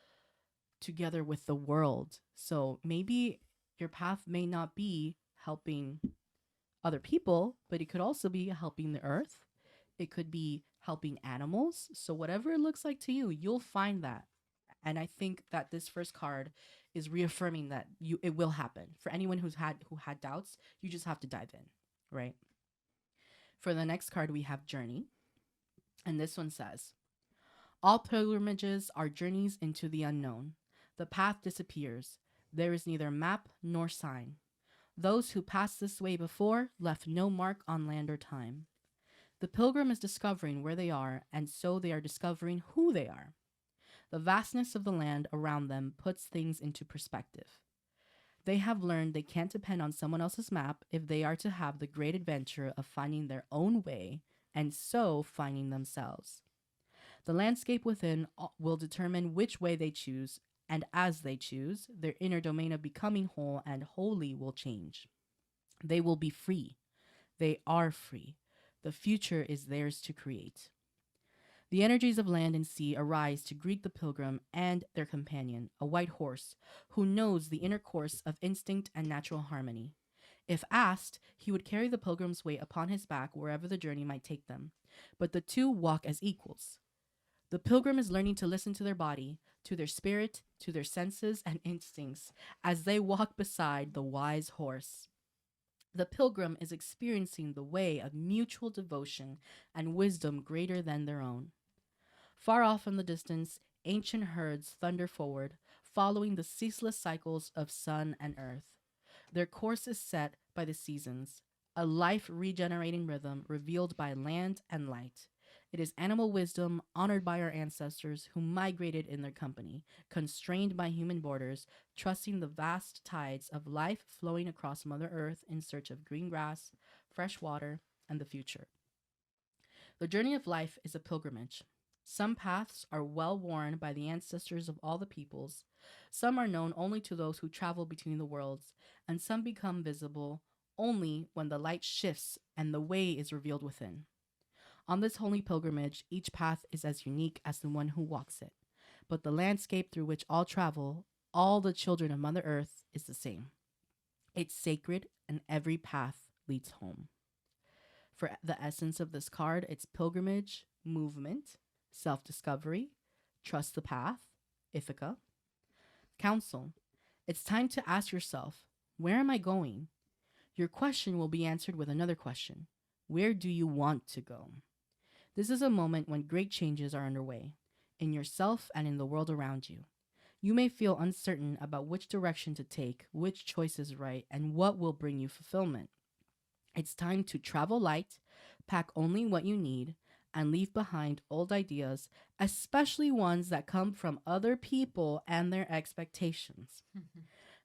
[SPEAKER 4] together with the world. So maybe your path may not be helping other people, but it could also be helping the earth. It could be helping animals. So whatever it looks like to you, you'll find that. And I think that this first card is reaffirming that it will happen. For anyone who had doubts, you just have to dive in, right? For the next card, we have Journey. And this one says, All pilgrimages are journeys into the unknown. The path disappears. There is neither map nor sign. Those who passed this way before left no mark on land or time. The pilgrim is discovering where they are, and so they are discovering who they are. The vastness of the land around them puts things into perspective. They have learned they can't depend on someone else's map if they are to have the great adventure of finding their own way and so finding themselves. The landscape within will determine which way they choose, and as they choose, their inner domain of becoming whole and holy will change. They will be free. They are free. The future is theirs to create. The energies of land and sea arise to greet the pilgrim and their companion, a white horse, who knows the inner course of instinct and natural harmony. If asked, he would carry the pilgrim's weight upon his back wherever the journey might take them. But the two walk as equals. The pilgrim is learning to listen to their body, to their spirit, to their senses and instincts as they walk beside the wise horse. The pilgrim is experiencing the way of mutual devotion and wisdom greater than their own. Far off in the distance, ancient herds thunder forward, following the ceaseless cycles of sun and earth. Their course is set by the seasons, a life regenerating rhythm revealed by land and light. It is animal wisdom honored by our ancestors who migrated in their company, constrained by human borders, trusting the vast tides of life flowing across Mother Earth in search of green grass, fresh water, and the future. The journey of life is a pilgrimage. Some paths are well worn by the ancestors of all the peoples, some are known only to those who travel between the worlds, and some become visible only when the light shifts and the way is revealed within. On this holy pilgrimage, each path is as unique as the one who walks it, but the landscape through which all travel, all the children of Mother Earth, is the same. It's sacred, and every path leads home. For the essence of this card, it's pilgrimage, movement, self-discovery, trust the path, Ithaca. Counsel, it's time to ask yourself, where am I going? Your question will be answered with another question. Where do you want to go? This is a moment when great changes are underway, in yourself and in the world around you. You may feel uncertain about which direction to take, which choice is right, and what will bring you fulfillment. It's time to travel light, pack only what you need, and leave behind old ideas, especially ones that come from other people and their expectations.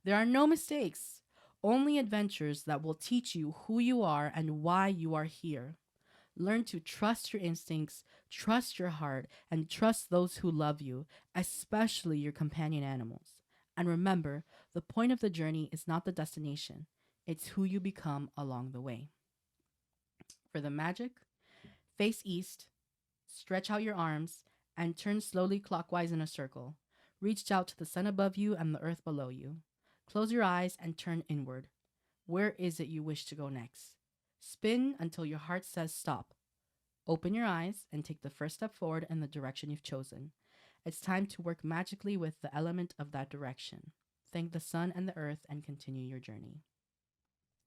[SPEAKER 4] There are no mistakes, only adventures that will teach you who you are and why you are here. Learn to trust your instincts, trust your heart, and trust those who love you, especially your companion animals. And remember, the point of the journey is not the destination, it's who you become along the way. For the magic, face east, stretch out your arms, and turn slowly clockwise in a circle. Reach out to the sun above you and the earth below you. Close your eyes and turn inward. Where is it you wish to go next? Spin until your heart says stop. Open your eyes and take the first step forward in the direction you've chosen. It's time to work magically with the element of that direction. Thank the sun and the earth and continue your journey.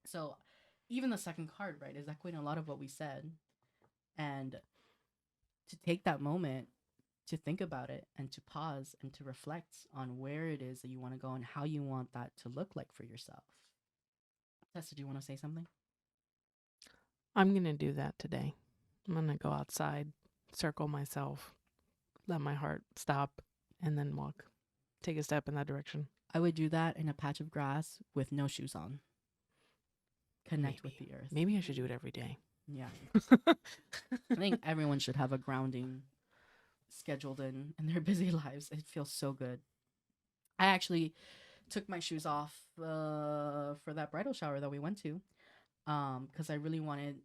[SPEAKER 4] So, even the second card, right, is echoing a lot of what we said. And to take that moment to think about it and to pause and to reflect on where it is that you want to go and how you want that to look like for yourself. Tessa, do you want to say something?
[SPEAKER 1] I'm going to do that today. I'm going to go outside, circle myself, let my heart stop, and then walk. Take a step in that direction.
[SPEAKER 4] I would do that in a patch of grass with no shoes on. Connect with the earth.
[SPEAKER 1] Maybe I should do it every day.
[SPEAKER 4] Yeah. I think everyone should have a grounding scheduled in their busy lives. It feels so good. I actually took my shoes off for that bridal shower that we went to because I really wanted,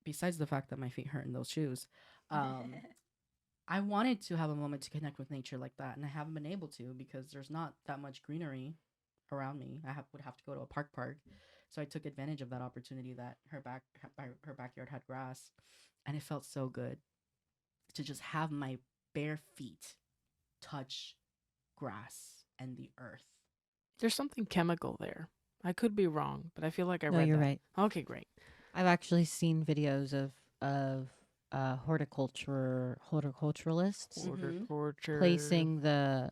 [SPEAKER 4] besides the fact that my feet hurt in those shoes, I wanted to have a moment to connect with nature like that, and I haven't been able to because there's not that much greenery around me. Would have to go to a park. So I took advantage of that opportunity that her backyard had grass, and it felt so good to just have my bare feet touch grass and the earth.
[SPEAKER 1] There's something chemical there. I could be wrong, but I feel like I
[SPEAKER 5] No,
[SPEAKER 1] read
[SPEAKER 5] you're
[SPEAKER 1] that.
[SPEAKER 5] right.
[SPEAKER 1] Okay, great.
[SPEAKER 5] I've actually seen videos of horticulturalists
[SPEAKER 4] Mm-hmm.
[SPEAKER 1] Horticulture.
[SPEAKER 5] placing the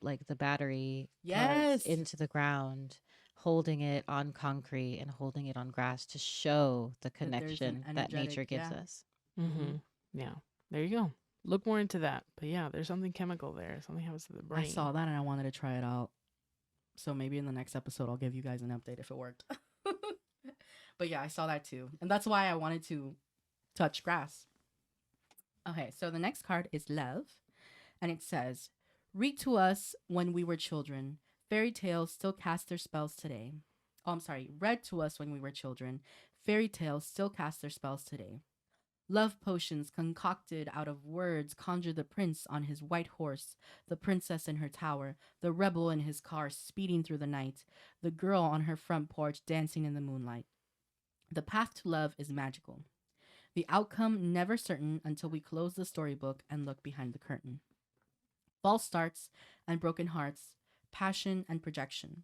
[SPEAKER 5] like the battery parts
[SPEAKER 4] Yes.
[SPEAKER 5] into the ground, holding it on concrete and holding it on grass to show the
[SPEAKER 4] That there's an
[SPEAKER 5] connection that
[SPEAKER 4] energetic,
[SPEAKER 5] nature gives
[SPEAKER 4] yeah.
[SPEAKER 5] us.
[SPEAKER 4] Mm-hmm.
[SPEAKER 1] Mm-hmm. Yeah. There you go. Look more into that. But yeah, there's something chemical there. Something happens to the
[SPEAKER 4] I
[SPEAKER 1] brain.
[SPEAKER 4] saw that and I wanted to try it out. So maybe in the next episode, I'll give you guys an update if it worked. But yeah, I saw that too. And that's why I wanted to touch grass. Okay, so the next card is love. And it says, read to us when we were children. Fairy tales still cast their spells today. Oh, I'm sorry. Read to us when we were children. Fairy tales still cast their spells today. Love potions concocted out of words conjure the prince on his white horse, the princess in her tower, the rebel in his car speeding through the night, the girl on her front porch dancing in the moonlight. The path to love is magical. The outcome never certain until we close the storybook and look behind the curtain. False starts and broken hearts, passion and projection.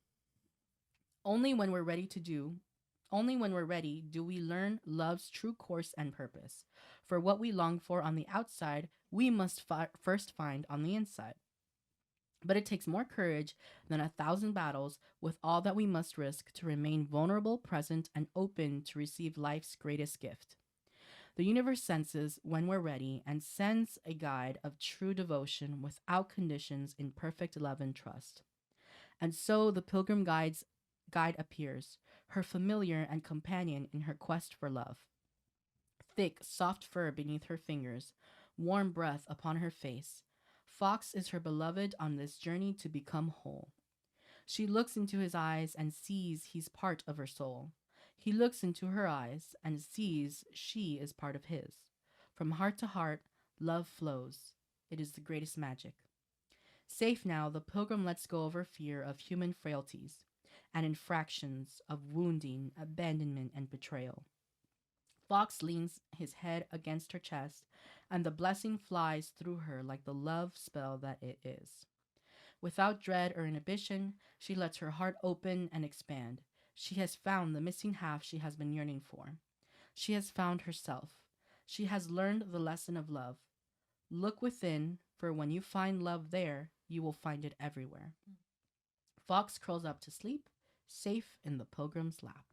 [SPEAKER 4] Only when we're ready to do, only when we're ready do we learn love's true course and purpose. For what we long for on the outside, we must first find on the inside. But it takes more courage than 1,000 battles with all that we must risk to remain vulnerable, present, and open to receive life's greatest gift. The universe senses when we're ready and sends a guide of true devotion without conditions in perfect love and trust. And so the pilgrim guide appears, her familiar and companion in her quest for love. Thick, soft fur beneath her fingers, warm breath upon her face. Fox is her beloved on this journey to become whole. She looks into his eyes and sees he's part of her soul. He looks into her eyes and sees she is part of his. From heart to heart, love flows. It is the greatest magic. Safe now, the pilgrim lets go of her fear of human frailties and infractions of wounding, abandonment, and betrayal. Fox leans his head against her chest, and the blessing flies through her like the love spell that it is. Without dread or inhibition, she lets her heart open and expand. She has found the missing half she has been yearning for. She has found herself. She has learned the lesson of love. Look within, for when you find love there, you will find it everywhere. Fox curls up to sleep, safe in the pilgrim's lap.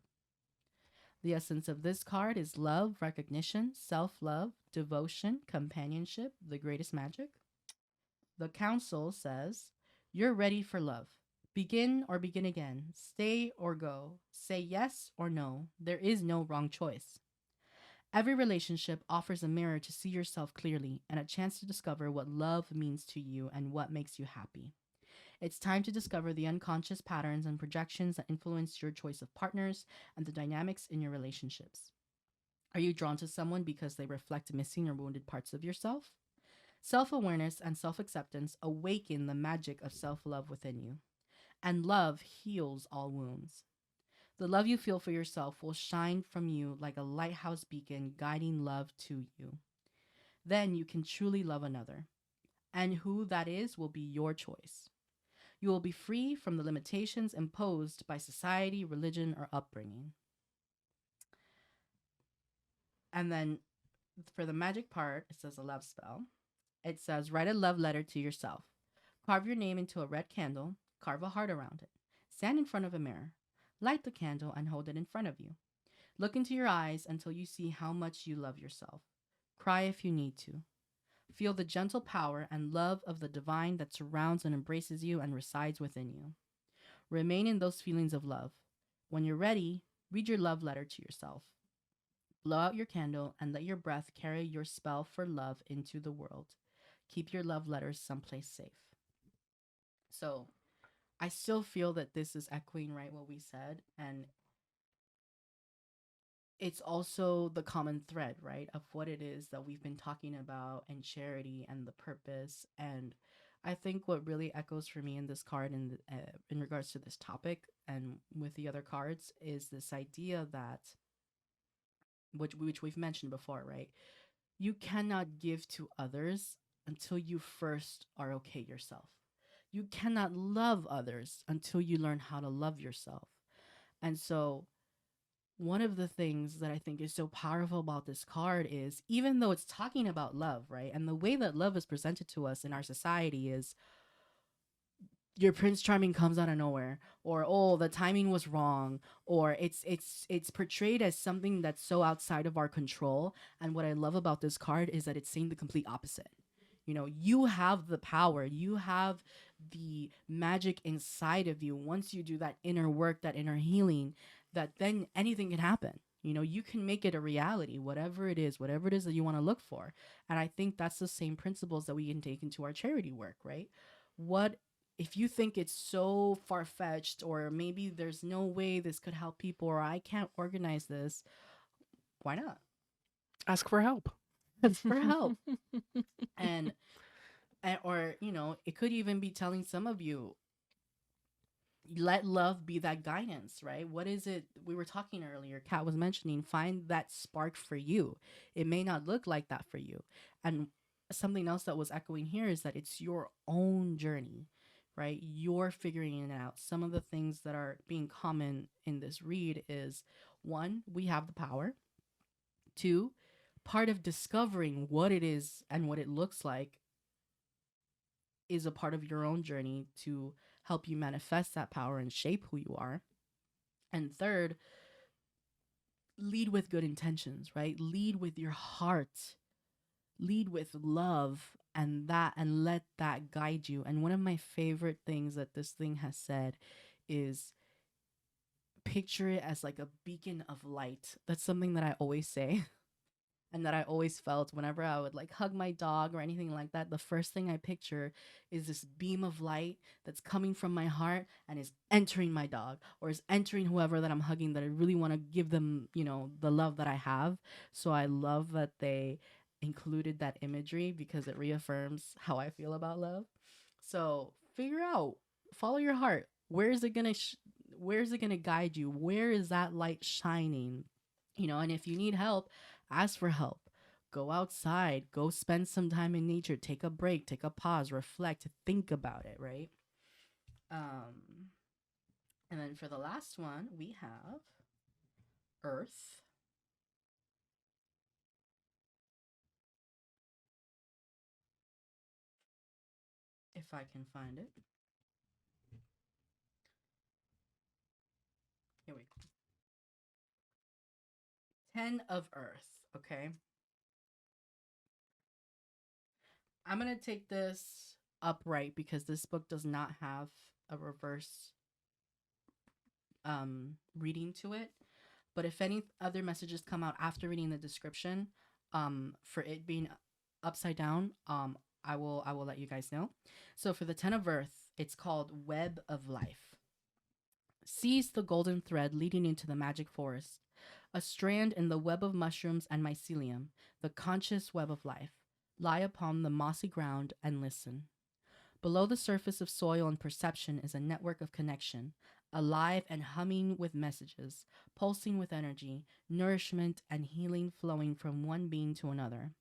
[SPEAKER 4] The essence of this card is love, recognition, self love, devotion, companionship, the greatest magic. The council says, you're ready for love. Begin or begin again. Stay or go. Say yes or no. There is no wrong choice. Every relationship offers a mirror to see yourself clearly and a chance to discover what love means to you and what makes you happy. It's time to discover the unconscious patterns and projections that influence your choice of partners and the dynamics in your relationships. Are you drawn to someone because they reflect missing or wounded parts of yourself? Self awareness and self acceptance awaken the magic of self love within you, and love heals all wounds. The love you feel for yourself will shine from you like a lighthouse beacon guiding love to you. Then you can truly love another, and who that is will be your choice. You will be free from the limitations imposed by society, religion, or upbringing. And then for the magic part, it says a love spell. It says, write a love letter to yourself. Carve your name into a red candle, carve a heart around it. Stand in front of a mirror. Light the candle and hold it in front of you. Look into your eyes until you see how much you love yourself. Cry if you need to. Feel the gentle power and love of the divine that surrounds and embraces you and resides within you. Remain in those feelings of love. When you're ready, read your love letter to yourself. Blow out your candle and let your breath carry your spell for love into the world. Keep your love letters someplace safe. So, I still feel that this is echoing right what we said, and it's also the common thread, right, of what it is that we've been talking about and charity and the purpose. And I think what really echoes for me in this card in regards to this topic and with the other cards is this idea that which we've mentioned before, right? You cannot give to others until you first are okay yourself. You cannot love others until you learn how to love yourself. And so one of the things that I think is so powerful about this card is, even though it's talking about love, right? And the way that love is presented to us in our society is your Prince Charming comes out of nowhere, or oh, the timing was wrong, or it's portrayed as something that's so outside of our control. And what I love about this card is that it's saying the complete opposite. You know, you have the power, you have the magic inside of you. Once you do that inner work, that inner healing, that then anything can happen. You know, you can make it a reality, whatever it is, that you want to look for. And I think that's the same principles that we can take into our charity work, right? What if you think it's so far fetched, or maybe there's no way this could help people, or I can't organize this, why not?
[SPEAKER 1] Ask for help.
[SPEAKER 4] Ask for help. And, or, you know, it could even be telling some of you, let love be that guidance, right? What is it we were talking earlier? Kat was mentioning, find that spark for you. It may not look like that for you. And something else that was echoing here is that it's your own journey, right? You're figuring it out. Some of the things that are being common in this read is, one, we have the power. Two, part of discovering what it is and what it looks like is a part of your own journey to help you manifest that power and shape who you are. And third, lead with good intentions, right? Lead with your heart, lead with love, and let that guide you. And one of my favorite things that this thing has said is, picture it as like a beacon of light. That's something that I always say and that I always felt whenever I would like hug my dog or anything like that. The first thing I picture is this beam of light that's coming from my heart and is entering my dog, or is entering whoever that I'm hugging, that I really want to give them, you know, the love that I have. So I love that they included that imagery because it reaffirms how I feel about love. So figure out, follow your heart. Where is it gonna guide you? Where is that light shining? You know, and if you need help, ask for help. Go outside, go spend some time in nature, take a break, take a pause, reflect, think about it, right? Um, and then for the last one, we have Earth. If I can find it. Here we go. 10 of Earth, okay? I'm going to take this upright because this book does not have a reverse reading to it. But if any other messages come out after reading the description, for it being upside down, I will let you guys know. So for the 10 of Earth, it's called Web of Life. Seize the golden thread leading into the magic forest, a strand in the web of mushrooms and mycelium, the conscious web of life. Lie upon the mossy ground and listen. Below the surface of soil and perception is a network of connection, alive and humming with messages, pulsing with energy, nourishment, and healing flowing from one being to another.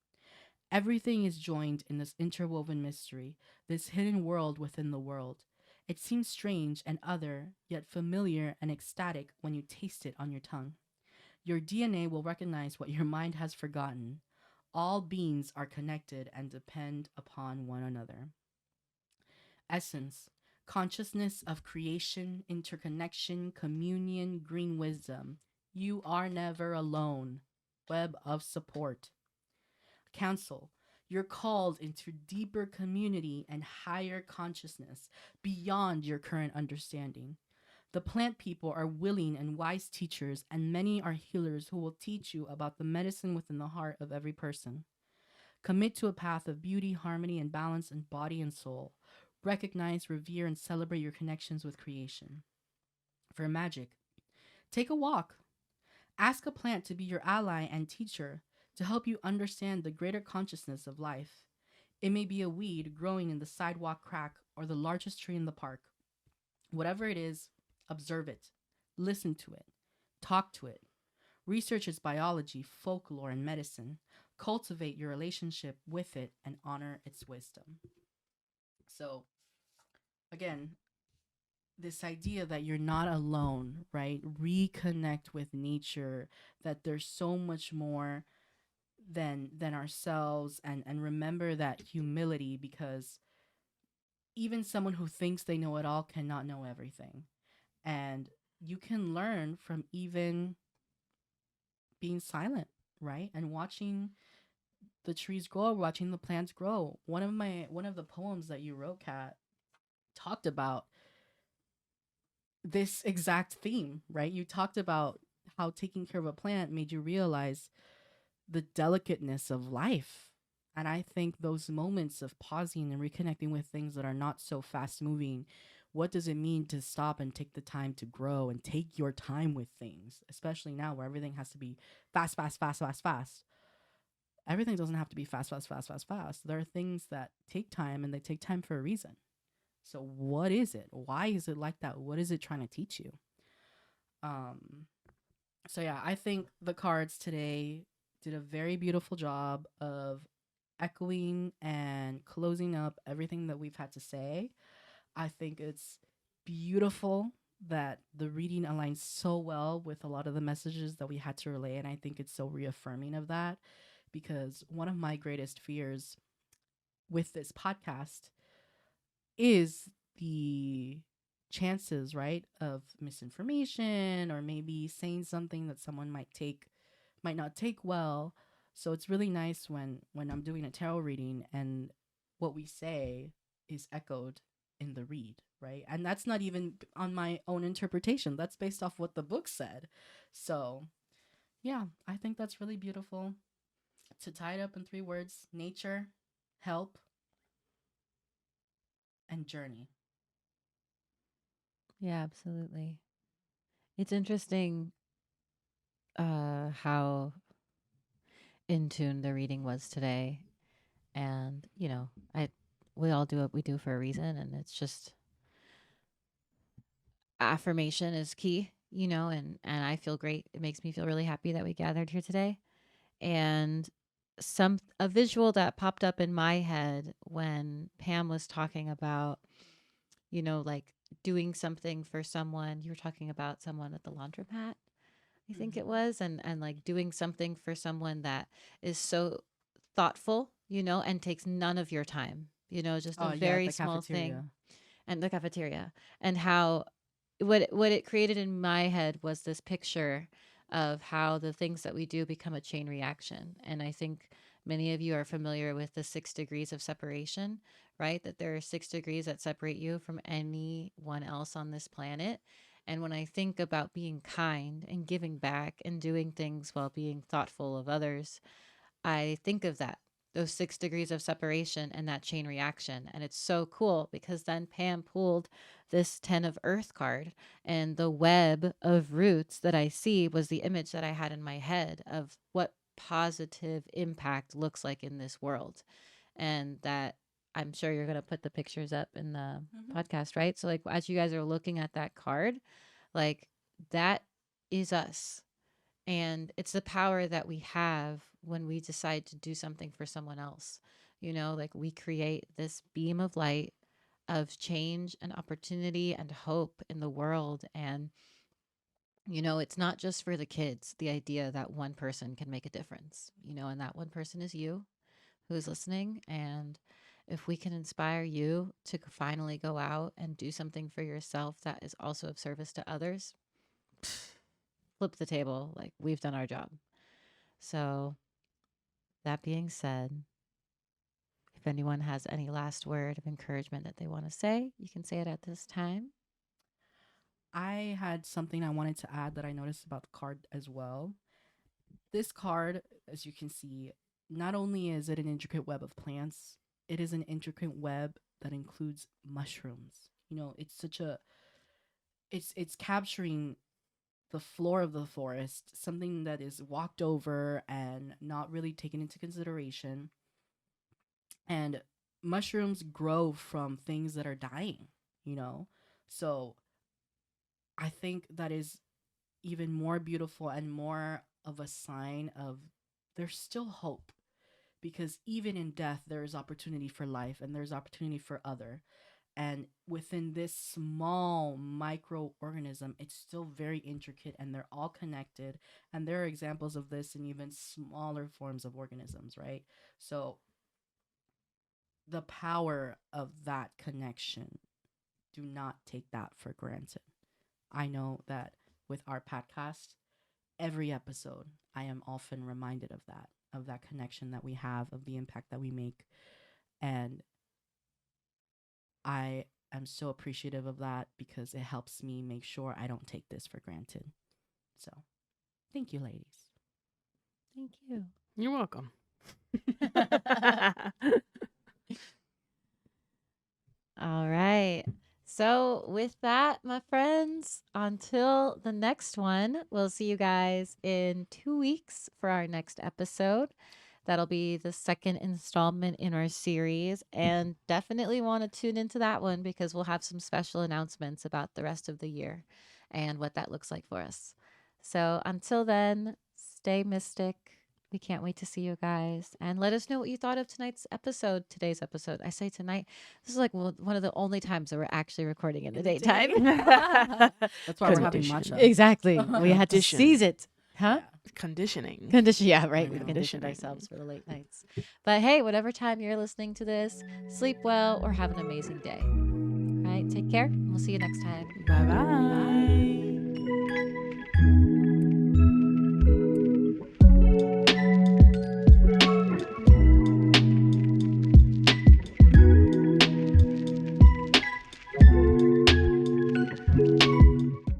[SPEAKER 4] Everything is joined in this interwoven mystery, this hidden world within the world. It seems strange and other, yet familiar and ecstatic when you taste it on your tongue. Your DNA will recognize what your mind has forgotten. All beings are connected and depend upon one another. Essence, consciousness of creation, interconnection, communion, green wisdom. You are never alone. Web of support. Counsel, you're called into deeper community and higher consciousness beyond your current understanding. The plant people are willing and wise teachers, and many are healers who will teach you about the medicine within the heart of every person. Commit to a path of beauty, harmony, and balance in body and soul. Recognize, revere, and celebrate your connections with creation. For magic, take a walk. Ask a plant to be your ally and teacher to help you understand the greater consciousness of life. It may be a weed growing in the sidewalk crack or the largest tree in the park. Whatever it is, observe it, listen to it, talk to it. Research its biology, folklore, and medicine. Cultivate your relationship with it and honor its wisdom. So, again, this idea that you're not alone, right? Reconnect with nature, that there's so much more than ourselves, and remember that humility, because even someone who thinks they know it all cannot know everything. And you can learn from even being silent, right? And watching the trees grow, watching the plants grow. One of the poems that you wrote, Kat, talked about this exact theme, right? You talked about how taking care of a plant made you realize the delicateness of life. And I think those moments of pausing and reconnecting with things that are not so fast moving, what does it mean to stop and take the time to grow and take your time with things, especially now where everything has to be fast, fast, fast, fast, fast. Everything doesn't have to be fast, fast, fast, fast, fast. There are things that take time, and they take time for a reason. So what is it? Why is it like that? What is it trying to teach you? Um, so yeah, I think the cards today did a very beautiful job of echoing and closing up everything that we've had to say. I think it's beautiful that the reading aligns so well with a lot of the messages that we had to relay, and I think it's so reaffirming of that, because one of my greatest fears with this podcast is the chances, right, of misinformation, or maybe saying something that someone might not take well. So it's really nice when I'm doing a tarot reading and what we say is echoed in the read, right? And that's not even on my own interpretation. That's based off what the book said. So, yeah, I think that's really beautiful. To tie it up in 3 words: nature, help, and journey.
[SPEAKER 5] Yeah, absolutely. It's interesting how in tune the reading was today. And, I we all do what we do for a reason, and it's just affirmation is key, and I feel great. It makes me feel really happy that we gathered here today. And some a visual that popped up in my head when Pam was talking about, like doing something for someone. You were talking about someone at the laundromat, I think it
[SPEAKER 4] Mm-hmm.
[SPEAKER 5] was, and like doing something for someone that is so thoughtful, and takes none of your time. Just a
[SPEAKER 4] Oh yeah, at
[SPEAKER 5] very
[SPEAKER 4] the
[SPEAKER 5] small thing.
[SPEAKER 4] cafeteria.
[SPEAKER 5] And the cafeteria, and how what it created in my head was this picture of how the things that we do become a chain reaction. And I think many of you are familiar with the 6 degrees of separation, right? That there are 6 degrees that separate you from anyone else on this planet. And when I think about being kind and giving back and doing things while being thoughtful of others, I think of that, those 6 degrees of separation and that chain reaction. And it's so cool because then Pam pulled this 10 of Earth card, and the web of roots that I see was the image that I had in my head of what positive impact looks like in this world. And that, I'm sure you're going to put the pictures up in the
[SPEAKER 4] Mm-hmm.
[SPEAKER 5] podcast, right? So, like, as you guys are looking at that card, like, that is us, and it's the power that we have when we decide to do something for someone else. Like, we create this beam of light of change and opportunity and hope in the world. And, it's not just for the kids, the idea that one person can make a difference, and that one person is you who is listening. And if we can inspire you to finally go out and do something for yourself that is also of service to others, flip the table. Like, we've done our job. So, that being said, if anyone has any last word of encouragement that they want to say, you can say it at this time.
[SPEAKER 4] I had something I wanted to add that I noticed about the card as well. This card, as you can see, not only is it an intricate web of plants, it is an intricate web that includes mushrooms. It's such a it's capturing the floor of the forest, something that is walked over and not really taken into consideration. And mushrooms grow from things that are dying, you know? So I think that is even more beautiful and more of a sign of there's still hope, because even in death there is opportunity for life and there's opportunity for other. And within this small microorganism, it's still very intricate and they're all connected. And there are examples of this in even smaller forms of organisms, right? So the power of that connection, do not take that for granted. I know that with our podcast, every episode, I am often reminded of that connection that we have, of the impact that we make. And I am so appreciative of that because it helps me make sure I don't take this for granted. So, thank you, ladies.
[SPEAKER 5] Thank you.
[SPEAKER 1] You're welcome.
[SPEAKER 5] All right. So, with that, my friends, until the next one, we'll see you guys in 2 weeks for our next episode. That'll be the second installment in our series. And definitely want to tune into that one because we'll have some special announcements about the rest of the year and what that looks like for us. So, until then, stay mystic. We can't wait to see you guys. And let us know what you thought of today's episode. I say tonight, this is like one of the only times that we're actually recording in the daytime.
[SPEAKER 4] That's why we're having
[SPEAKER 1] Condition.
[SPEAKER 4] matcha.
[SPEAKER 5] Exactly. We had to
[SPEAKER 1] Condition.
[SPEAKER 5] seize it. Huh?
[SPEAKER 4] Yeah.
[SPEAKER 1] Conditioning.
[SPEAKER 5] Condition. Yeah, right.
[SPEAKER 4] I
[SPEAKER 5] We've
[SPEAKER 4] know.
[SPEAKER 5] conditioned
[SPEAKER 1] Conditioning.
[SPEAKER 5] ourselves for the late nights. But hey, whatever time you're listening to this, sleep well or have an amazing day. All right. Take care. We'll see you next time.
[SPEAKER 1] Bye-bye.